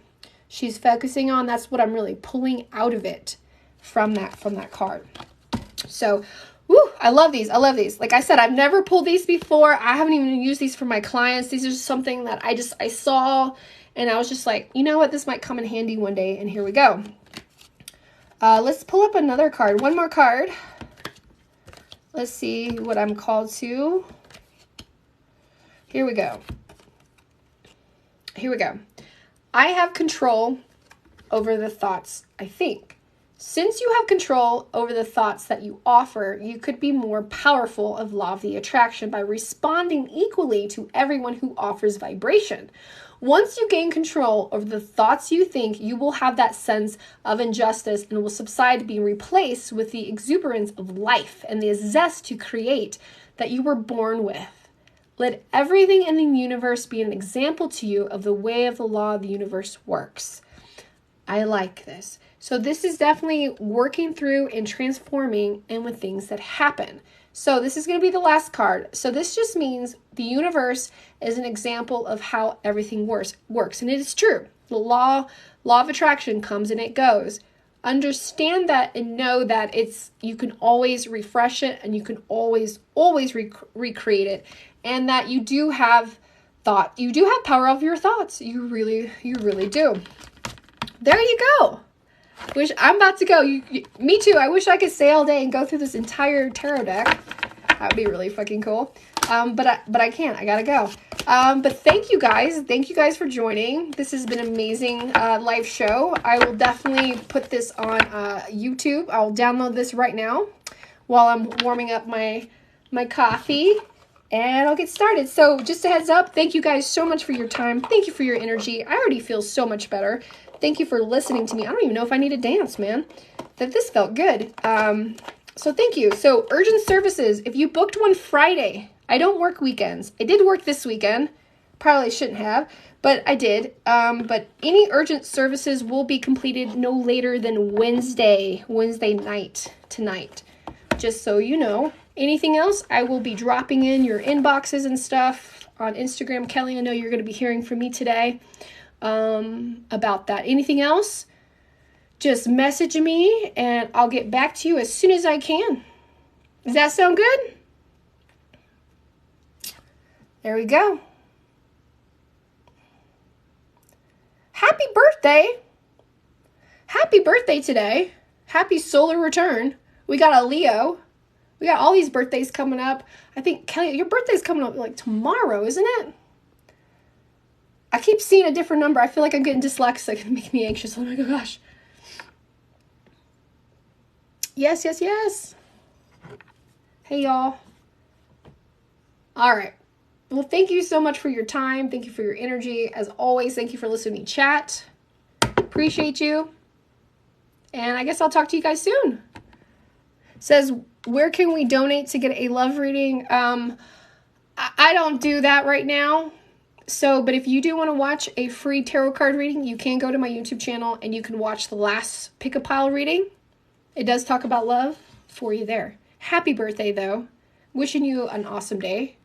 she's focusing on. That's what I'm really pulling out of it from that card. So, woo, I love these. I love these. Like I said, I've never pulled these before. I haven't even used these for my clients. These are just something that I saw, and I was just like, you know what? This might come in handy one day, and here we go. Let's pull up another card. One more card. Let's see what I'm called to. Here we go. Here we go. I have control over the thoughts I think. Since you have control over the thoughts that you offer, you could be more powerful of law of the attraction by responding equally to everyone who offers vibration. Once you gain control over the thoughts you think, you will have that sense of injustice and will subside, being replaced with the exuberance of life and the zest to create that you were born with. Let everything in the universe be an example to you of the way of the law of the universe works. I like this. So this is definitely working through and transforming and with things that happen. So this is going to be the last card. So this just means the universe is an example of how everything works. And it is true. The law of attraction comes and it goes. Understand that and know that you can always refresh it, and you can always recreate it. And that you do have thought. You do have power over your thoughts. You really do. There you go. I'm about to go. Me too. I wish I could stay all day and go through this entire tarot deck. That would be really fucking cool. But I can't. I gotta go. But thank you guys. Thank you guys for joining. This has been an amazing live show. I will definitely put this on YouTube. I'll download this right now while I'm warming up my coffee. And I'll get started. So just a heads up, thank you guys so much for your time. Thank you for your energy. I already feel so much better. Thank you for listening to me. I don't even know if I need to dance, man. This felt good. So thank you. So urgent services, if you booked one Friday, I don't work weekends. I did work this weekend. Probably shouldn't have, but I did. But any urgent services will be completed no later than Wednesday night tonight. Just so you know. Anything else, I will be dropping in your inboxes and stuff on Instagram. Kelly, I know you're going to be hearing from me today about that. Anything else, just message me and I'll get back to you as soon as I can. Does that sound good? There we go. Happy birthday. Happy birthday today. Happy solar return. We got a Leo. We got all these birthdays coming up. I think, Kelly, your birthday's coming up like tomorrow, isn't it? I keep seeing a different number. I feel like I'm getting dyslexic. It's making me anxious. Oh my gosh. Yes, yes, yes. Hey, y'all. All right. Well, thank you so much for your time. Thank you for your energy. As always, thank you for listening to chat. Appreciate you. And I guess I'll talk to you guys soon. Says, where can we donate to get a love reading? I don't do that right now. So, but if you do want to watch a free tarot card reading, you can go to my YouTube channel and you can watch the last pick a pile reading. It does talk about love for you there. Happy birthday, though. Wishing you an awesome day.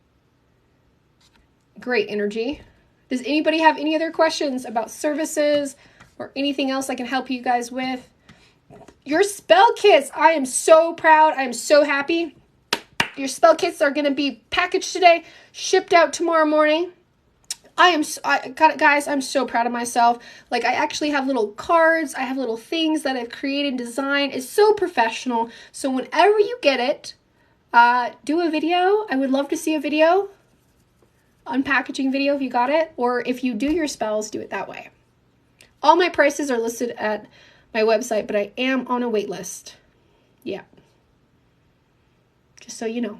Great energy. Does anybody have any other questions about services or anything else I can help you guys with? Your spell kits. I am so proud. I am so happy. Your spell kits are going to be packaged today, shipped out tomorrow morning. Guys, I'm so proud of myself. Like, I actually have little cards. I have little things that I've created and designed. It's so professional. So whenever you get it, do a video. I would love to see a video. Unpackaging video if you got it. Or if you do your spells, do it that way. All my prices are listed at my website, but I am on a wait list. Yeah. Just so you know.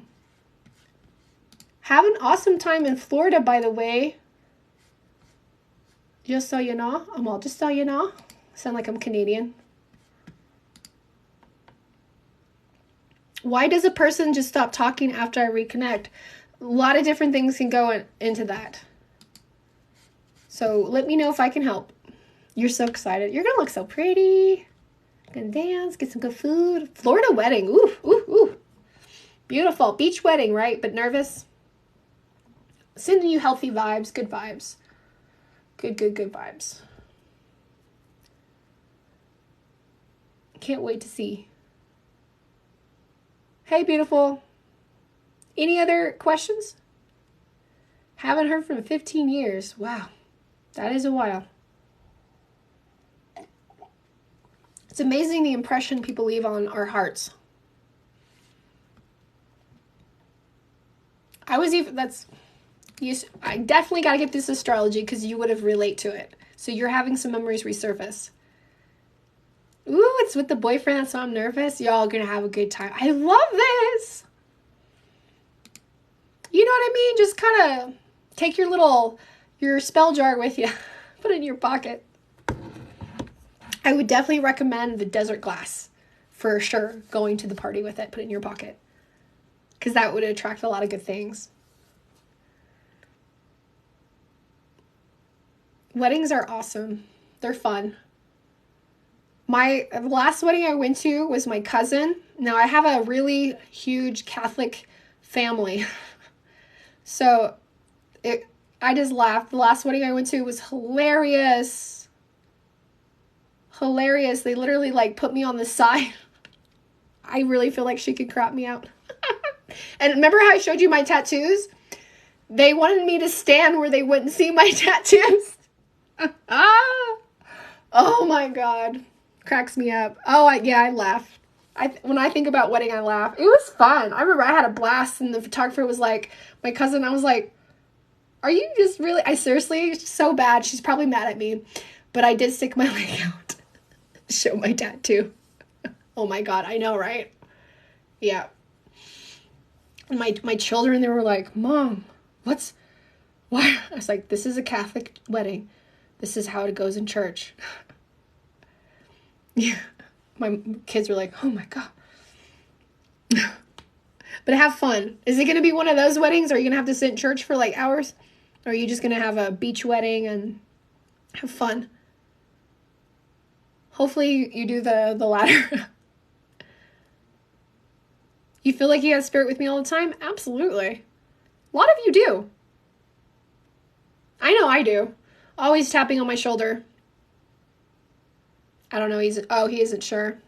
Have an awesome time in Florida, by the way. Just so you know. I'm all just so you know. Sound like I'm Canadian. Why does a person just stop talking after I reconnect? A lot of different things can go into that. So let me know if I can help. You're so excited. You're going to look so pretty. Gonna dance, get some good food. Florida wedding. Ooh, ooh, ooh. Beautiful. Beach wedding, right? But nervous. Sending you healthy vibes. Good vibes. Good vibes. Can't wait to see. Hey, beautiful. Any other questions? Haven't heard from 15 years. Wow. That is a while. It's amazing the impression people leave on our hearts. I definitely got to get this astrology because you would have relate to it. So you're having some memories resurface. Ooh, it's with the boyfriend. That's why I'm nervous. Y'all are going to have a good time. I love this. You know what I mean? Just kind of take your spell jar with you. Put it in your pocket. I would definitely recommend the desert glass. For sure. Going to the party with it. Put it in your pocket. Because that would attract a lot of good things. Weddings are awesome. They're fun. The last wedding I went to was my cousin. Now, I have a really huge Catholic family. So, I just laughed. The last wedding I went to was hilarious. Hilarious. They literally, put me on the side. I really feel like she could crop me out. And remember how I showed you my tattoos? They wanted me to stand where they wouldn't see my tattoos. Oh my God. Cracks me up. Oh, I laugh. When I think about wedding, I laugh. It was fun. I remember I had a blast, and the photographer was like, my cousin, I was like, are you just really, seriously, so bad. She's probably mad at me. But I did stick my leg out. Show my tattoo. Oh my God, I know, right? Yeah. And my children, they were like, Mom, why? I was like, this is a Catholic wedding. This is how it goes in church. Yeah. My kids were like, oh my God. But have fun. Is it going to be one of those weddings? Or are you going to have to sit in church for hours? Or are you just going to have a beach wedding and have fun? Hopefully you do the latter. You feel like you have spirit with me all the time? Absolutely. A lot of you do. I know I do. Always tapping on my shoulder. I don't know. He isn't sure.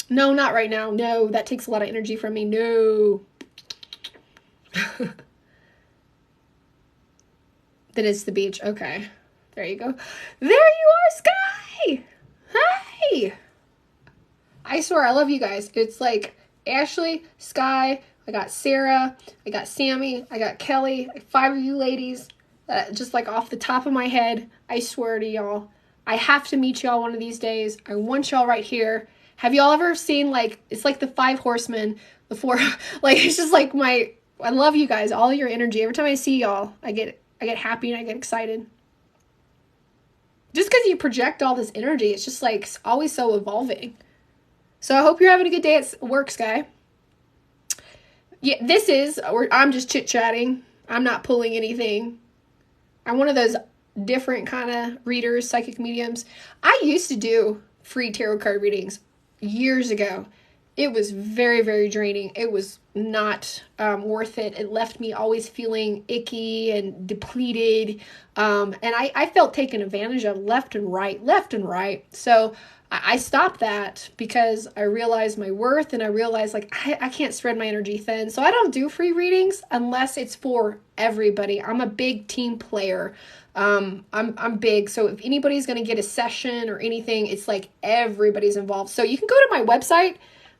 No, not right now. No, that takes a lot of energy from me. No. Then it's the beach. Okay. There you go. There you are, Sky! Hi! I swear, I love you guys. It's like Ashley, Sky, I got Sarah, I got Sammy, I got Kelly, 5 of you ladies, just off the top of my head. I swear to y'all, I have to meet y'all one of these days. I want y'all right here. Have y'all ever seen, it's like the 5 horsemen, the 4, it's just my I love you guys, all your energy. Every time I see y'all, I get happy and I get excited. Just because you project all this energy, it's just like always so evolving. So I hope you're having a good day at work, Sky. Yeah, I'm just chit-chatting. I'm not pulling anything. I'm one of those different kind of readers, psychic mediums. I used to do free tarot card readings years ago. It was very, very draining. It was not worth it. It left me always feeling icky and depleted. And I felt taken advantage of left and right. So I stopped that because I realized my worth, and I realized like I can't spread my energy thin. So I don't do free readings unless it's for everybody. I'm a big team player. I'm big. So if anybody's going to get a session or anything, it's like everybody's involved. So you can go to my website,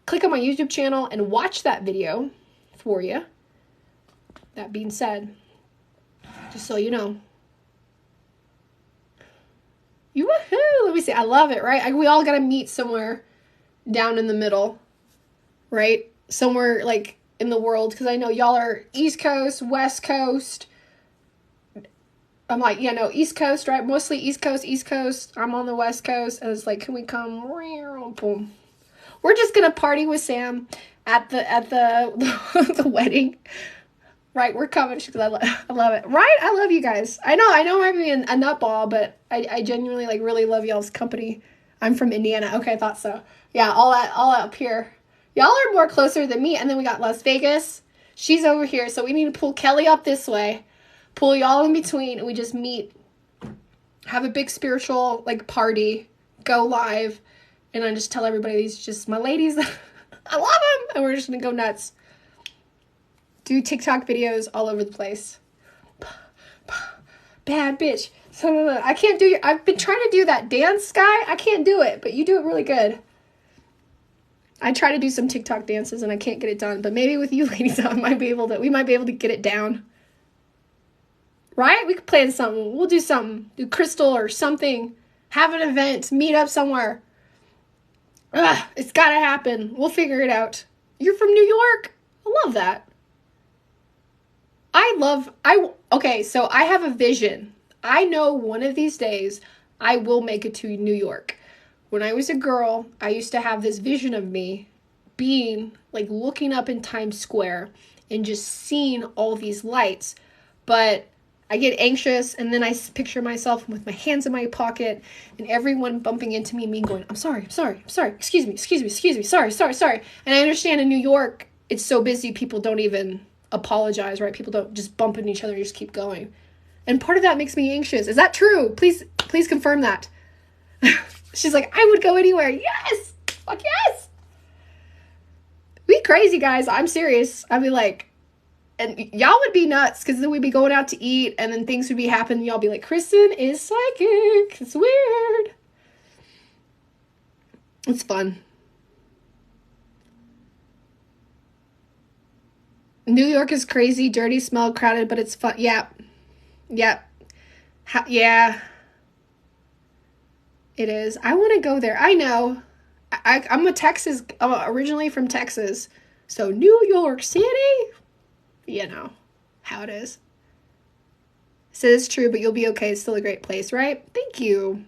click on my YouTube channel, and watch that video for you. That being said, just so you know. Woohoo! Let me see. I love it, right? We all got to meet somewhere down in the middle, right? Somewhere like in the world, because I know y'all are East Coast, West Coast. I'm like, yeah, no, East Coast, right? Mostly East Coast. I'm on the West Coast. And it's like, can we come? Boom. We're just going to party with Sam at the wedding. Right, we're coming because I love it. Right, I love you guys. I know I might be a nutball, but I genuinely like really love y'all's company. I'm from Indiana. Okay, I thought so. Yeah, all up here. Y'all are more closer than me. And then we got Las Vegas. She's over here, so we need to pull Kelly up this way, pull y'all in between, and we just meet, have a big spiritual like party, go live, and I just tell everybody these are just my ladies. I love them, and we're just gonna go nuts. Do TikTok videos all over the place. Bad bitch. So I can't do I've been trying to do that dance, Sky. I can't do it, but you do it really good. I try to do some TikTok dances and I can't get it done, but maybe with you ladies, we might be able to get it down. Right? We could plan something. We'll do something. Do crystal or something. Have an event. Meet up somewhere. It's gotta happen. We'll figure it out. You're from New York? I love that. Okay, so I have a vision. I know one of these days I will make it to New York. When I was a girl, I used to have this vision of me being like looking up in Times Square and just seeing all these lights. But I get anxious and then I picture myself with my hands in my pocket and everyone bumping into me and me going, I'm sorry, excuse me, sorry. And I understand in New York, it's so busy, people don't even apologize, right? People don't just bump into each other, just keep going. And part of that makes me anxious. Is that true? Please confirm that. She's like, I would go anywhere. Yes! Fuck yes! We crazy, guys. I'm serious. I'd be like, and y'all would be nuts because then we'd be going out to eat and then things would be happening. Y'all be like, Kristen is psychic. It's weird. It's fun. New York is crazy, dirty, smell, crowded, but it's fun. Yeah. Yeah. Yeah. It is. I want to go there. I know. I'm originally from Texas. So New York City, you know how it is. So it's true, but you'll be okay. It's still a great place, right? Thank you.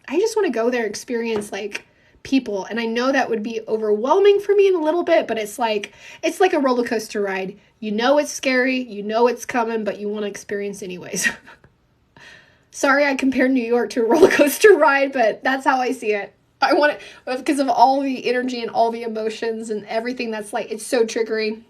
I just want to go there, experience like people. And I know that would be overwhelming for me in a little bit, but it's like a roller coaster ride. You know it's scary, you know it's coming, but you want to experience anyways. Sorry I compared New York to a roller coaster ride, but that's how I see it. I want it because of all the energy and all the emotions and everything that's like, it's so triggering.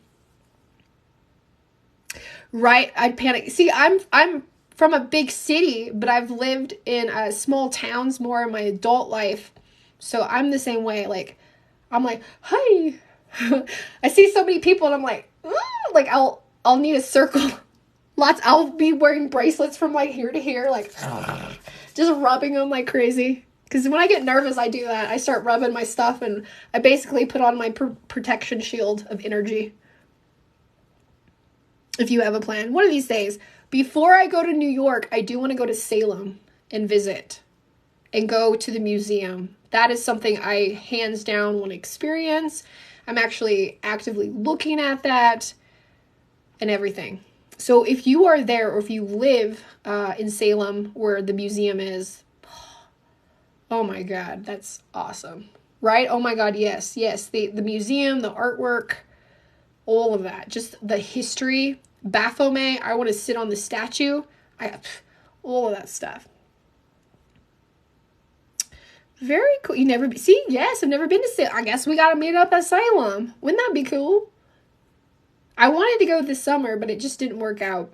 Right? I'd panic. See, I'm from a big city, but I've lived in small towns more in my adult life. So I'm the same way. Like, I'm like, hi. I see so many people and I'm like, like I'll need a circle. I'll be wearing bracelets from like here to here, like just rubbing them like crazy. Because when I get nervous, I do that. I start rubbing my stuff and I basically put on my protection shield of energy. If you have a plan. One of these days, before I go to New York, I do want to go to Salem and visit and go to the museum. That is something I hands down want to experience. I'm actually actively looking at that. and everything. So if you are there, or if you live in Salem where the museum is, oh my God, that's awesome. Right? Oh my God, yes. The museum, the artwork, all of that. Just the history. Baphomet, I want to sit on the statue. All of that stuff. Very cool. You never, see, yes, I've never been to Salem. I guess we got to meet up at Salem. Wouldn't that be cool? I wanted to go this summer, but it just didn't work out.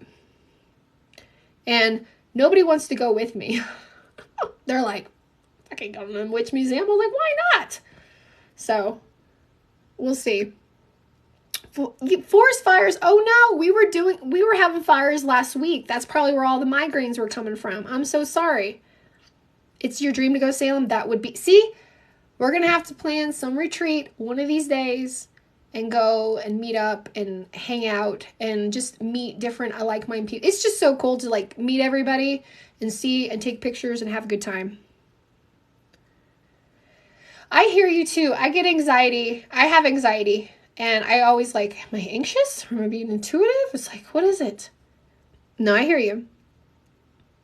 And nobody wants to go with me. They're like, I can't go to the witch museum. I'm like, why not? So, we'll see. Forest fires. Oh no, we were having fires last week. That's probably where all the migraines were coming from. I'm so sorry. It's your dream to go to Salem. That would be, see, we're going to have to plan some retreat one of these days and go and meet up and hang out and just meet different like-minded people. It's just so cool to like meet everybody and see and take pictures and have a good time. I hear you too. I get anxiety. I have anxiety. And I always like, am I anxious? Am I being intuitive? It's like, what is it? No, I hear you.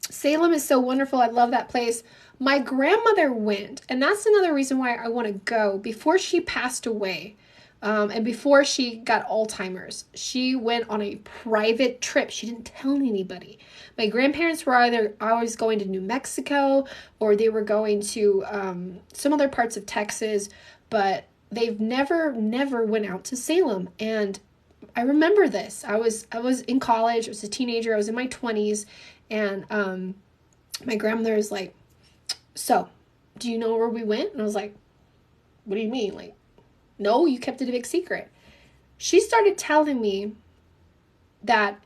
Salem is so wonderful. I love that place. My grandmother went, and that's another reason why I want to go. Before she passed away, and before she got Alzheimer's, she went on a private trip. She didn't tell anybody. My grandparents were either always going to New Mexico, or they were going to some other parts of Texas, but they've never went out to Salem. And I remember this. I was in college. I was a teenager. I was in my 20s. And my grandmother was like, so, do you know where we went? And I was like, what do you mean? Like, no, you kept it a big secret. She started telling me that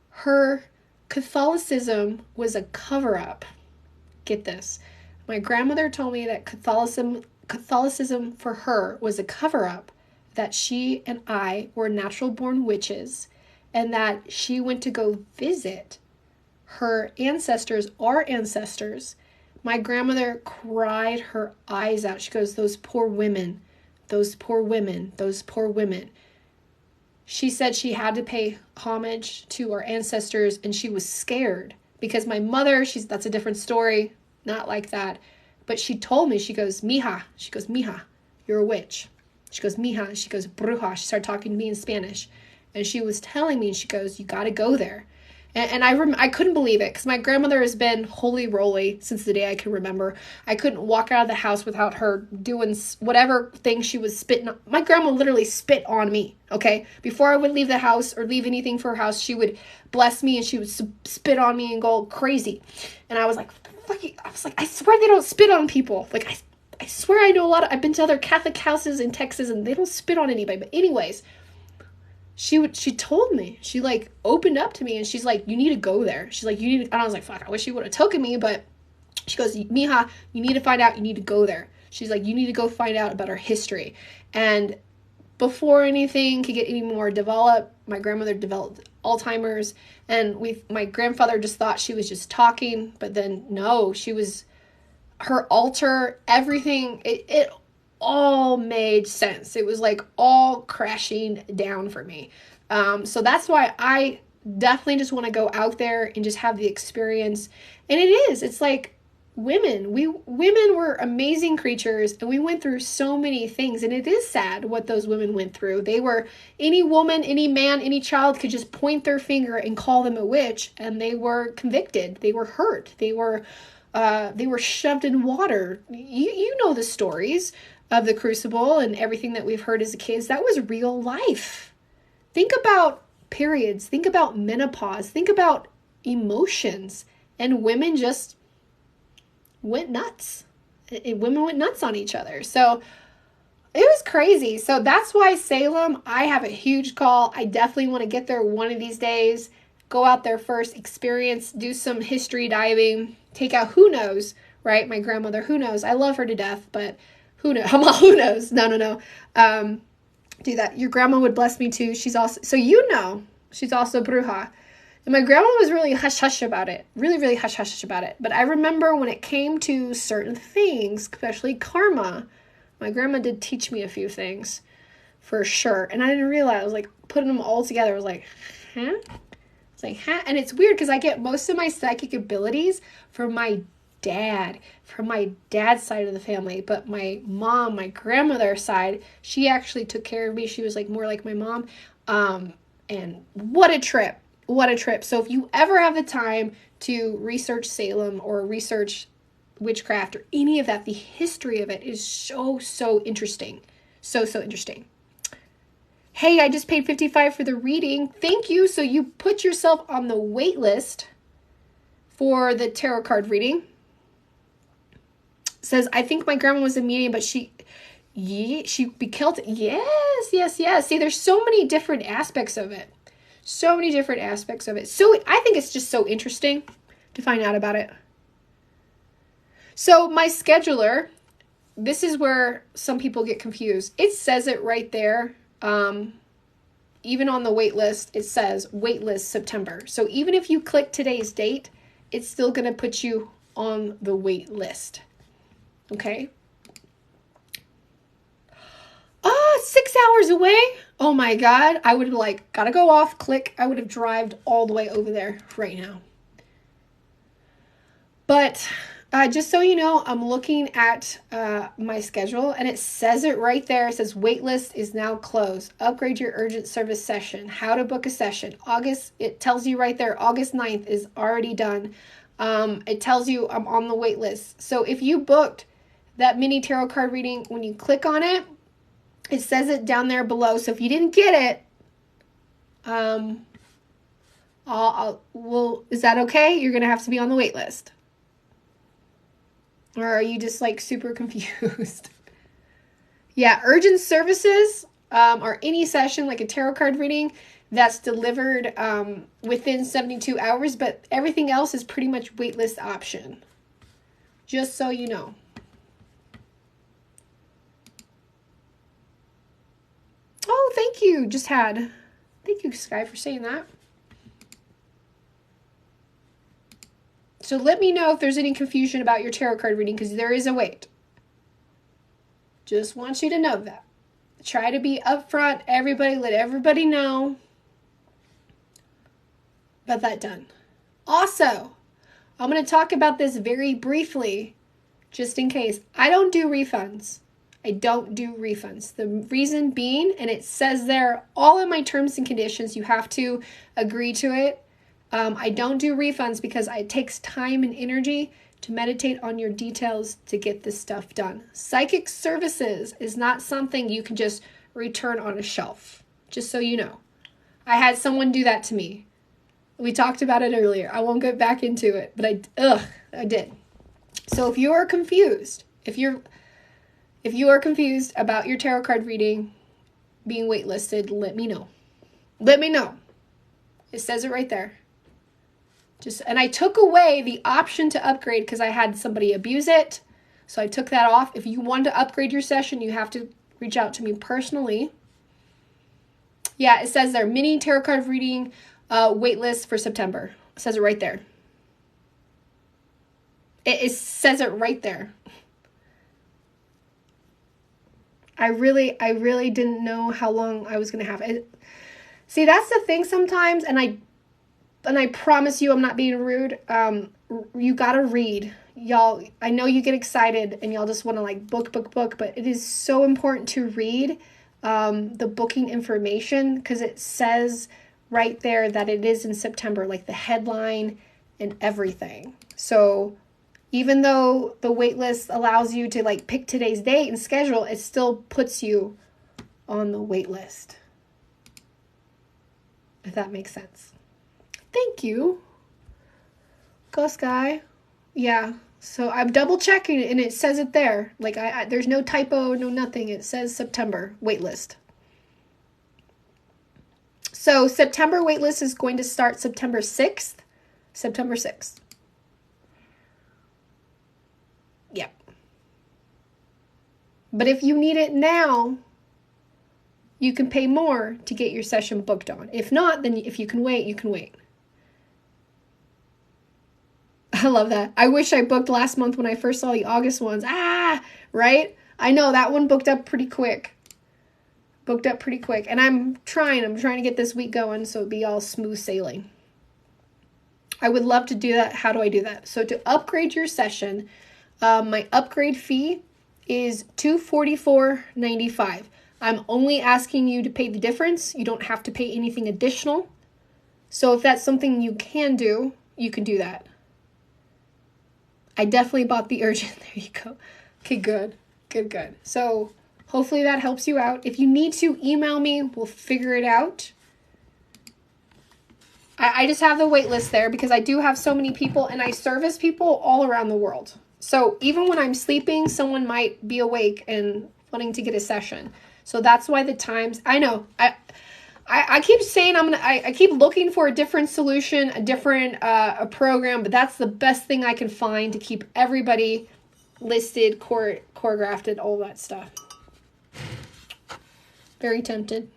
her Catholicism was a cover-up. Get this. My grandmother told me that Catholicism for her was a cover-up, that she and I were natural-born witches, and that she went to go visit her ancestors, our ancestors. My grandmother cried her eyes out. She goes, those poor women, those poor women, those poor women. She said she had to pay homage to our ancestors, and she was scared because my mother, that's a different story, not like that. But she told me, she goes, mija, you're a witch. She goes, mija, she goes, bruja. She started talking to me in Spanish. And she was telling me, and she goes, you got to go there. And I couldn't believe it, because my grandmother has been holy roly since the day I can remember. I couldn't walk out of the house without her doing whatever thing she was spitting on. My grandma literally spit on me, okay? Before I would leave the house or leave anything for her house, she would bless me and she would spit on me and go crazy. And I was like, I swear they don't spit on people. Like, I swear I know I've been to other Catholic houses in Texas and they don't spit on anybody. But anyways, she told me, she like opened up to me and she's like, you need to go there. She's like, and I was like, fuck, I wish she would have taken me, but she goes, mija, you need to find out, you need to go there. She's like, you need to go find out about our history. And before anything could get any more developed, my grandmother developed Alzheimer's, and my grandfather just thought she was just talking, but then no, her altar, everything, it all made sense. It was like all crashing down for me. So that's why I definitely just want to go out there and just have the experience. And it's like women were amazing creatures, and we went through so many things, and it is sad what those women went through. Any woman, any man, any child could just point their finger and call them a witch, and they were convicted. They were hurt. They were shoved in water. You know the stories of the crucible and everything that we've heard as kids. That was real life. Think about periods. Think about menopause. Think about emotions. And women just went nuts. Women went nuts on each other. So it was crazy. So that's why Salem, I have a huge call. I definitely want to get there one of these days. Go out there first, experience, do some history diving, take out who knows, right? My grandmother, who knows? I love her to death, but who knows? Who knows? No. Do that. Your grandma would bless me too. She's also, she's also bruja. And my grandma was really hush-hush about it. Really, really hush-hush about it. But I remember when it came to certain things, especially karma, my grandma did teach me a few things for sure. And I didn't realize, like, putting them all together, I was like, huh? It's like, huh? And it's weird because I get most of my psychic abilities from my dad's side of the family. But my mom, my grandmother's side, she actually took care of me. She was like more like my mom. And what a trip. What a trip. So if you ever have the time to research Salem or research witchcraft or any of that, the history of it is so interesting. So interesting. Hey, I just paid $55 for the reading. Thank you. So you put yourself on the wait list for the tarot card reading. It says, I think my grandma was a medium, but she be killed. Yes. See, there's so many different aspects of it. So I think it's just so interesting to find out about it. So my scheduler, this is where some people get confused. It says it right there. Even on the wait list, it says wait list September. So even if you click today's date, it's still going to put you on the wait list. Okay. 6 hours away. Oh my God. I would have gotta go off, click. I would have driven all the way over there right now. But just so you know, I'm looking at my schedule and it says it right there. It says waitlist is now closed. Upgrade your urgent service session. How to book a session. It tells you right there, August 9th is already done. It tells you I'm on the wait list. So if you booked that mini tarot card reading, when you click on it, it says it down there below. So if you didn't get it, is that okay? You're going to have to be on the wait list. Or are you just super confused? Yeah, urgent services or any session like a tarot card reading that's delivered within 72 hours, but everything else is pretty much waitlist option. Just so you know. Oh, thank you. Thank you, Sky, for saying that. So let me know if there's any confusion about your tarot card reading, because there is a wait. Just want you to know that. Try to be upfront. Let everybody know. Got that done. Also, I'm going to talk about this very briefly, just in case. I don't do refunds. The reason being, and it says there, all in my terms and conditions, you have to agree to it. I don't do refunds because it takes time and energy to meditate on your details to get this stuff done. Psychic services is not something you can just return on a shelf, just so you know. I had someone do that to me. We talked about it earlier. I won't get back into it, but I did. So if you are confused, if you are confused about your tarot card reading being waitlisted, let me know. It says it right there. And I took away the option to upgrade because I had somebody abuse it. So I took that off. If you want to upgrade your session, you have to reach out to me personally. Yeah, it says there, mini tarot card reading waitlist for September. It says it right there. It says it right there. I really didn't know how long I was going to have it. See, that's the thing sometimes, and I promise you I'm not being rude. You got to read. Y'all, I know you get excited and y'all just want to book, but it is so important to read the booking information because it says right there that it is in September, the headline and everything. So even though the wait list allows you to pick today's date and schedule, it still puts you on the wait list. If that makes sense. Thank you. Go Sky. Yeah. So I'm double checking it and it says it there. There's no typo, no nothing. It says September wait list. So September wait list is going to start September 6th. September 6th. Yep. But if you need it now, you can pay more to get your session booked on. If not, then if you can wait, you can wait. I love that. I wish I booked last month when I first saw the August ones. Right? I know that one booked up pretty quick. Booked up pretty quick. And I'm trying to get this week going so it'd be all smooth sailing. I would love to do that. How do I do that? So to upgrade your session, my upgrade fee is $244.95. I'm only asking you to pay the difference. You don't have to pay anything additional. So if that's something you can do, you can do that. I definitely bought the urgent. There you go. Okay, good. Good. So hopefully that helps you out. If you need to, email me. We'll figure it out. I just have the wait list there because I do have so many people and I service people all around the world. So even when I'm sleeping, someone might be awake and wanting to get a session. So that's why the times, I know, I keep saying I keep looking for a different solution, a different a program, but that's the best thing I can find to keep everybody listed, choreographed, all that stuff. Very tempted.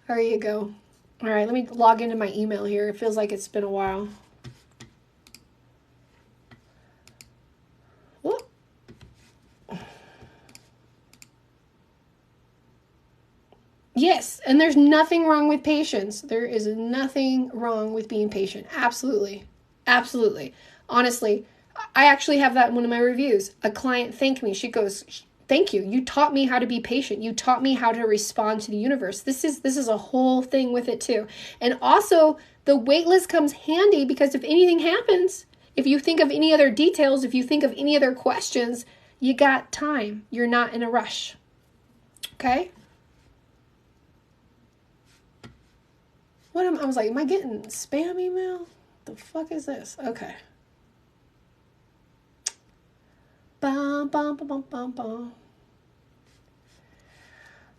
There you go. All right, let me log into my email here. It feels like it's been a while. Whoop. Yes, and there's nothing wrong with patience. There is nothing wrong with being patient. Absolutely. Absolutely. Honestly, I actually have that in one of my reviews. A client thanked me. She goes, "Thank you. You taught me how to be patient. You taught me how to respond to the universe." This is a whole thing with it too. And also, the wait list comes handy because if anything happens, if you think of any other details, if you think of any other questions, you got time. You're not in a rush. Okay? I was like, am I getting spam email? The fuck is this? Okay. Bum, bum, bum, bum, bum, bum.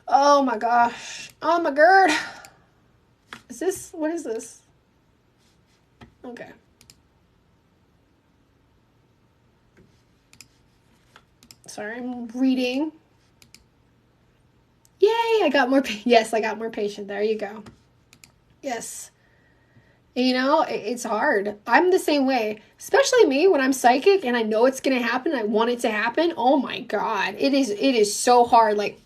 Oh my gosh. Oh my god. What is this? Okay. Sorry, I'm reading. Yay, I got more patient. There you go. Yes. You know, it's hard. I'm the same way, especially me when I'm psychic and I know it's going to happen. I want it to happen. Oh my God. It is so hard. Like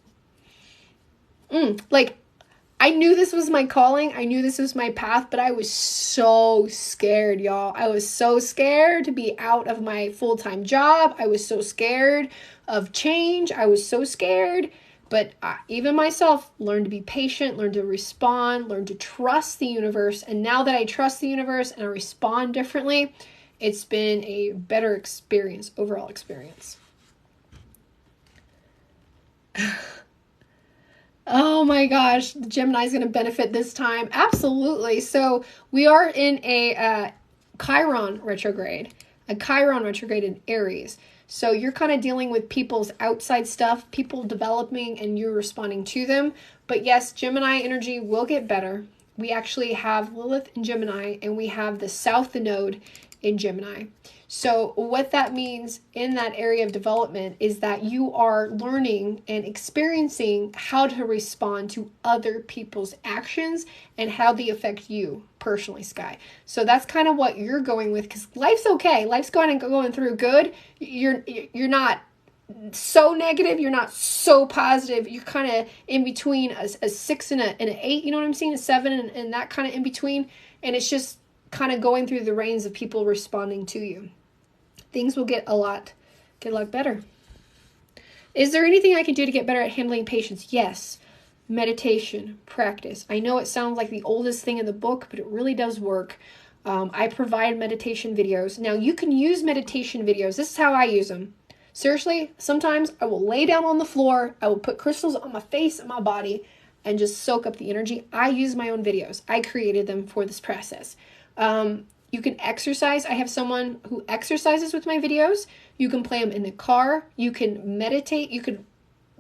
I knew this was my calling. I knew this was my path, but I was so scared, y'all. I was so scared to be out of my full-time job. I was so scared of change. I was so scared. But even myself learned to be patient, learned to respond, learned to trust the universe. And now that I trust the universe and I respond differently, it's been a better experience, overall experience. Oh my gosh, the Gemini is going to benefit this time. Absolutely. So we are in a Chiron retrograde, in Aries. So you're kind of dealing with people's outside stuff, people developing and you're responding to them. But yes, Gemini energy will get better. We actually have Lilith in Gemini and we have the South Node in Gemini. So what that means in that area of development is that you are learning and experiencing how to respond to other people's actions and how they affect you personally, Sky. So that's kind of what you're going with because life's okay. Life's going through good. You're not so negative. You're not so positive. You're kind of in between a 6 and an 8. You know what I'm saying? A 7 and that kind of in between. And it's just kind of going through the reins of people responding to you. Things will get a lot better. Is there anything I can do to get better at handling patience? Yes. Meditation, practice. I know it sounds like the oldest thing in the book, but it really does work. I provide meditation videos. Now, you can use meditation videos. This is how I use them. Seriously, sometimes I will lay down on the floor. I will put crystals on my face and my body and just soak up the energy. I use my own videos. I created them for this process. You can exercise. I have someone who exercises with my videos. You can play them in the car. You can meditate. You could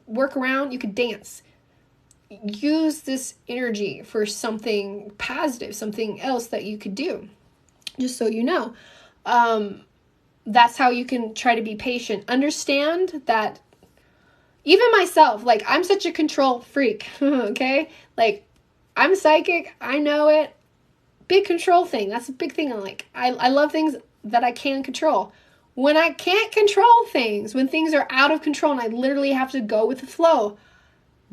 work around. You could dance. Use this energy for something positive, something else that you could do. Just so you know. That's how you can try to be patient. Understand that even myself, like I'm such a control freak, okay? Like I'm psychic. I know it. Big control thing. That's a big thing. I love things that I can control. When I can't control things, when things are out of control and I literally have to go with the flow,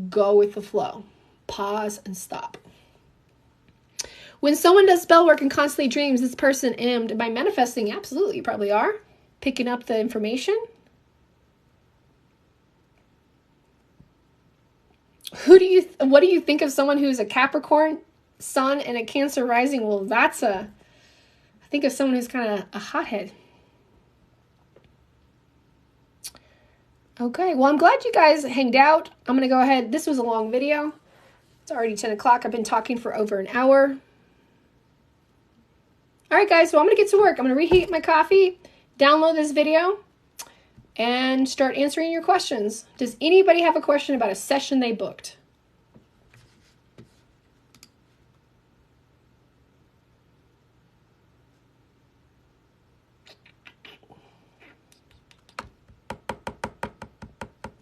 go with the flow. Pause and stop. When someone does spell work and constantly dreams, this person, am I manifesting? Absolutely, you probably are. Picking up the information. What do you think of someone who's a Capricorn sun and a Cancer rising? Well, I think of someone who's kind of a hothead. Okay, well, I'm glad you guys hanged out. I'm going to go ahead. This was a long video. It's already 10 o'clock. I've been talking for over an hour. All right, guys, so I'm going to get to work. I'm going to reheat my coffee, download this video, and start answering your questions. Does anybody have a question about a session they booked?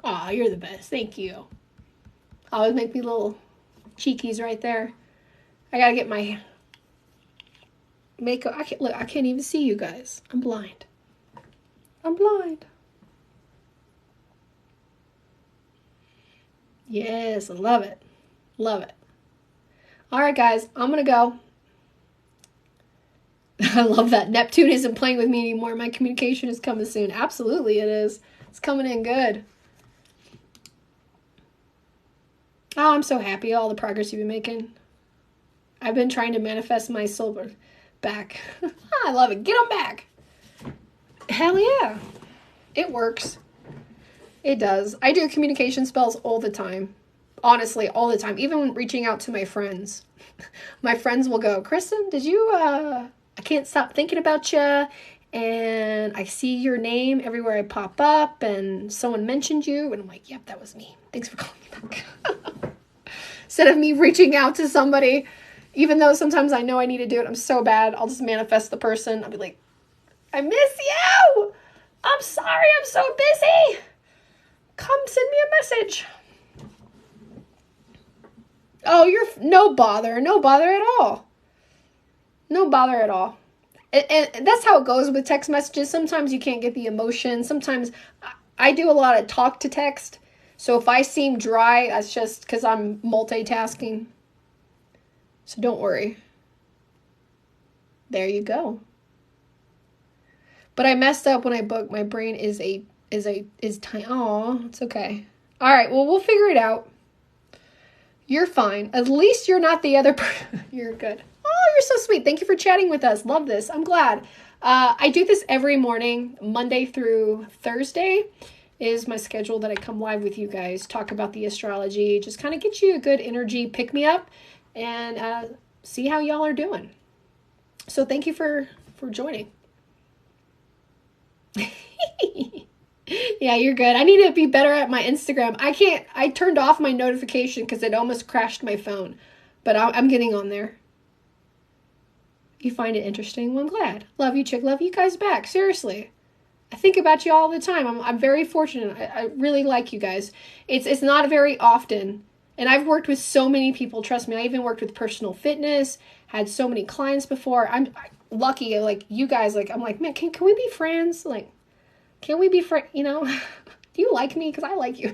Aw, you're the best. Thank you. Always make me little cheekies right there. I got to get my makeup. I can't even see you guys. I'm blind. I'm blind. Yes, I love it. Love it. All right, guys, I'm going to go. I love that. Neptune isn't playing with me anymore. My communication is coming soon. Absolutely, it is. It's coming in good. Oh, I'm so happy. All the progress you've been making. I've been trying to manifest my silver back. I love it. Get them back. Hell yeah. It works. It does. I do communication spells all the time. Honestly, all the time. Even when reaching out to my friends. My friends will go, Kristen, did you, I can't stop thinking about you. And I see your name everywhere I pop up. And someone mentioned you. And I'm like, yep, that was me. Thanks for calling me back. Instead of me reaching out to somebody, even though sometimes I know I need to do it, I'm so bad. I'll just manifest the person. I'll be like, I miss you. I'm sorry. I'm so busy. Come send me a message. Oh, you're no bother. No bother at all. No bother at all. And that's how it goes with text messages. Sometimes you can't get the emotion. Sometimes I do a lot of talk to text. So if I seem dry, that's just because I'm multitasking. So don't worry. There you go. But I messed up when I booked. My brain is tiny. Aw, it's okay. All right, well, we'll figure it out. You're fine. At least you're not the other person. You're good. Oh, you're so sweet. Thank you for chatting with us. Love this. I'm glad. I do this every morning, Monday through Thursday is my schedule that I come live with you guys, talk about the astrology, just kind of get you a good energy pick me up and see how y'all are doing. So thank you for joining. Yeah, you're good. I need to be better at my Instagram. I turned off my notification because it almost crashed my phone, but I'm getting on there. You find it interesting? Well, I'm glad. Love you, chick. Love you guys back. Seriously. I think about you all the time. I'm very fortunate. I really like you guys. It's not very often. And I've worked with so many people. Trust me, I even worked with personal fitness, had so many clients before. I'm lucky, like you guys, like I'm like, man, can we be friends? Like, can we be friends? You know, do you like me? Because I like you.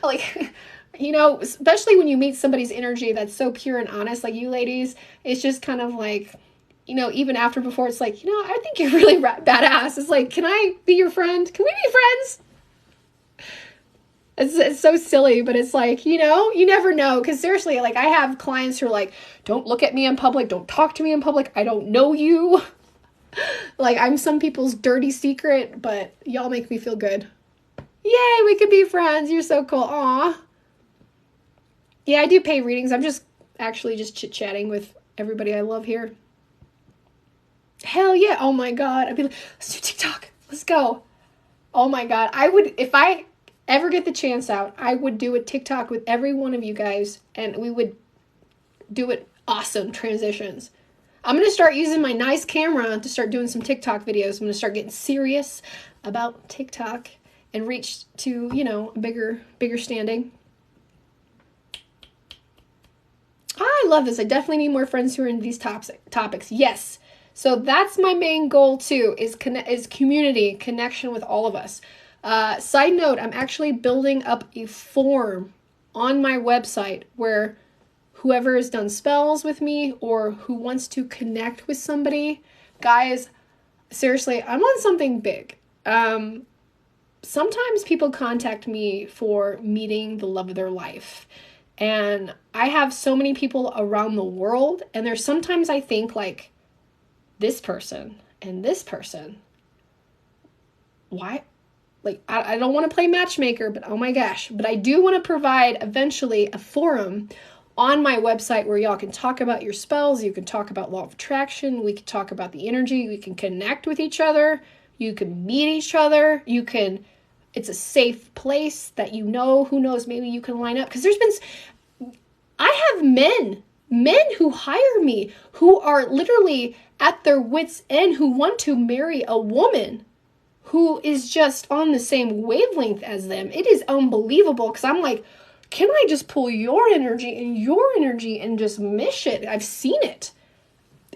Like, you know, especially when you meet somebody's energy that's so pure and honest, like you ladies, it's just kind of like, you know, even after before, it's like, you know, I think you're really badass. It's like, can I be your friend? Can we be friends? It's so silly, but it's like, you know, you never know. Because seriously, like I have clients who are like, don't look at me in public. Don't talk to me in public. I don't know you. Like I'm some people's dirty secret, but y'all make me feel good. Yay, we could be friends. You're so cool. Aw. Yeah, I do pay readings. I'm just actually just chit-chatting with everybody I love here. Hell yeah. Oh my God. I'd be like, let's do TikTok. Let's go. Oh my God. I would, if I ever get the chance out, I would do a TikTok with every one of you guys and we would do it awesome transitions. I'm going to start using my nice camera to start doing some TikTok videos. I'm going to start getting serious about TikTok and reach to, you know, a bigger standing. I love this. I definitely need more friends who are in these topics. Yes. So that's my main goal too, is community, connection with all of us. Side note, I'm actually building up a form on my website where whoever has done spells with me or who wants to connect with somebody, guys, seriously, I'm on something big. Sometimes people contact me for meeting the love of their life. And I have so many people around the world, and there's sometimes I think like, this person and this person, why? Like, I don't want to play matchmaker, but oh my gosh. But I do want to provide eventually a forum on my website where y'all can talk about your spells. You can talk about law of attraction. We can talk about the energy. We can connect with each other. You can meet each other. It's a safe place that who knows, maybe you can line up. Because I have men who hire me who are literally at their wits' end, who want to marry a woman who is just on the same wavelength as them. It is unbelievable, because I'm like, can I just pull your energy and just mesh it? I've seen it.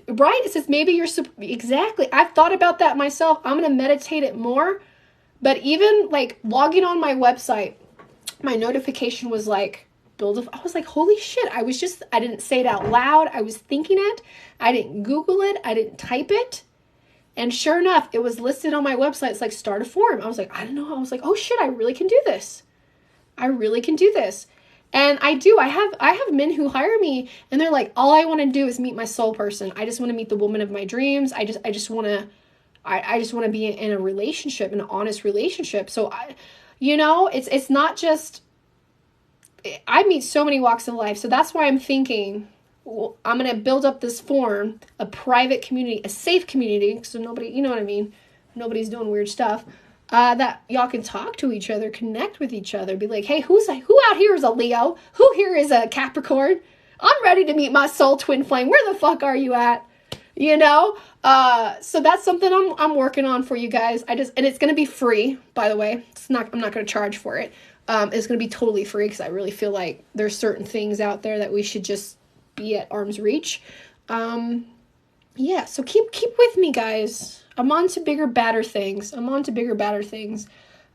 Right? It says maybe exactly. I've thought about that myself. I'm going to meditate it more. But even like logging on my website, my notification was like, I was like, holy shit. I didn't say it out loud. I was thinking it. I didn't Google it. I didn't type it. And sure enough, it was listed on my website. It's like, start a forum. I was like, I don't know. I was like, oh shit, I really can do this. And I do. I have men who hire me, and they're like, all I want to do is meet my soul person. I just want to meet the woman of my dreams. I just want to be in a relationship, an honest relationship. So it's not just, I meet so many walks of life. So that's why I'm thinking, well, I'm going to build up this forum, a private community, a safe community. So nobody, you know what I mean? Nobody's doing weird stuff. That y'all can talk to each other, connect with each other, be like, hey, who out here is a Leo? Who here is a Capricorn? I'm ready to meet my soul twin flame. Where the fuck are you at? So that's something I'm working on for you guys. And it's going to be free, by the way. I'm not going to charge for it. It's going to be totally free, because I really feel like there's certain things out there that we should just be at arm's reach. So keep with me, guys. I'm on to bigger, badder things. In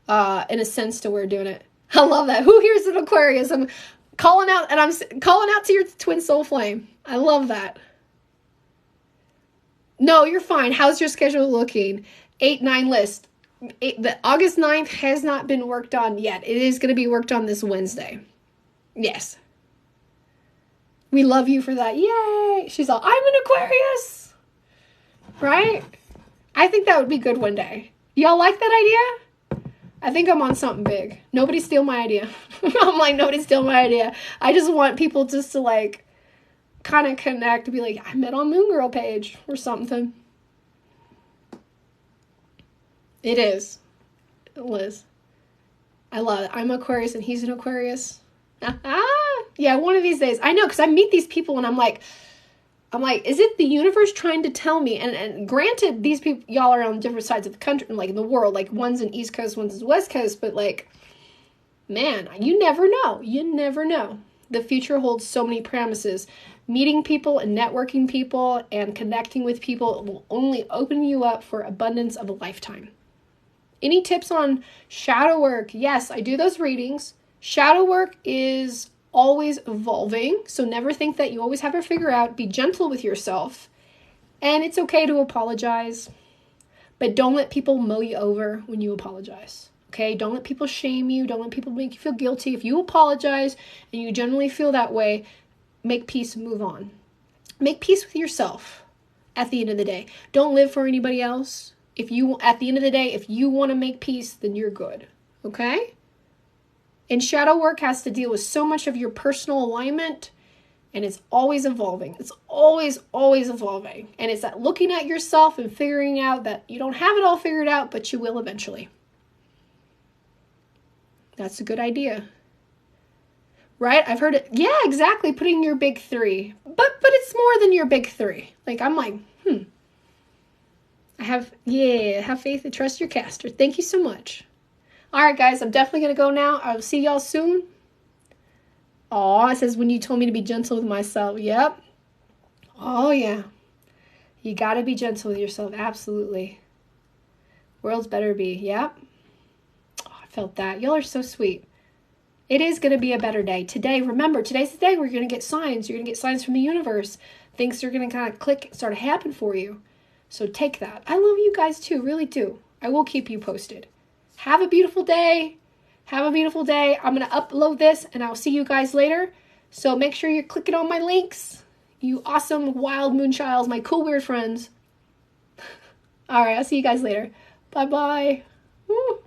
a sense to we're doing it. I love that. Who here's an Aquarius? I'm calling out to your twin soul flame. I love that. No, you're fine. How's your schedule looking? 8-9 list. The August 9th has not been worked on yet. It is going to be worked on this Wednesday. Yes. We love you for that. Yay. She's all, I'm an Aquarius. Right? I think that would be good one day. Y'all like that idea? I think I'm on something big. Nobody steal my idea. I'm like, nobody steal my idea. I just want people just to like kind of connect to be like, I met on Moon Girl page or something. It is. Liz. I love it. I'm Aquarius and he's an Aquarius. Yeah, one of these days. I know, because I meet these people and I'm like, is it the universe trying to tell me? And granted, these people, y'all are on different sides of the country, like in the world, like one's in East Coast, one's in West Coast, but like, man, you never know. You never know. The future holds so many promises. Meeting people and networking people and connecting with people will only open you up for abundance of a lifetime. Any tips on shadow work? Yes, I do those readings. Shadow work is always evolving, so never think that you always have it figured out. Be gentle with yourself, and it's okay to apologize, but don't let people mow you over when you apologize. Okay, don't let people shame you. Don't let people make you feel guilty. If you apologize and you generally feel that way, make peace and move on. Make peace with yourself at the end of the day. Don't live for anybody else. At the end of the day, if you want to make peace, then you're good. Okay? And shadow work has to deal with so much of your personal alignment, and it's always evolving. It's always evolving. And it's that looking at yourself and figuring out that you don't have it all figured out, but you will eventually. That's a good idea. Right? I've heard it. Yeah, exactly. Putting your big three. But it's more than your big three. Like, I'm like, have faith and trust your caster. Thank you so much. All right, guys, I'm definitely going to go now. I'll see y'all soon. Aw, it says when you told me to be gentle with myself. Yep. Oh, yeah. You got to be gentle with yourself. Absolutely. World's better be. Yep. Oh, I felt that. Y'all are so sweet. It is going to be a better day. Today, remember, today's the day where you're going to get signs. You're going to get signs from the universe. Things are going to kind of click, start to happen for you. So take that. I love you guys too, really do. I will keep you posted. Have a beautiful day. Have a beautiful day. I'm going to upload this and I'll see you guys later. So make sure you're clicking on my links. You awesome wild moonchilds, my cool weird friends. All right, I'll see you guys later. Bye-bye. Woo.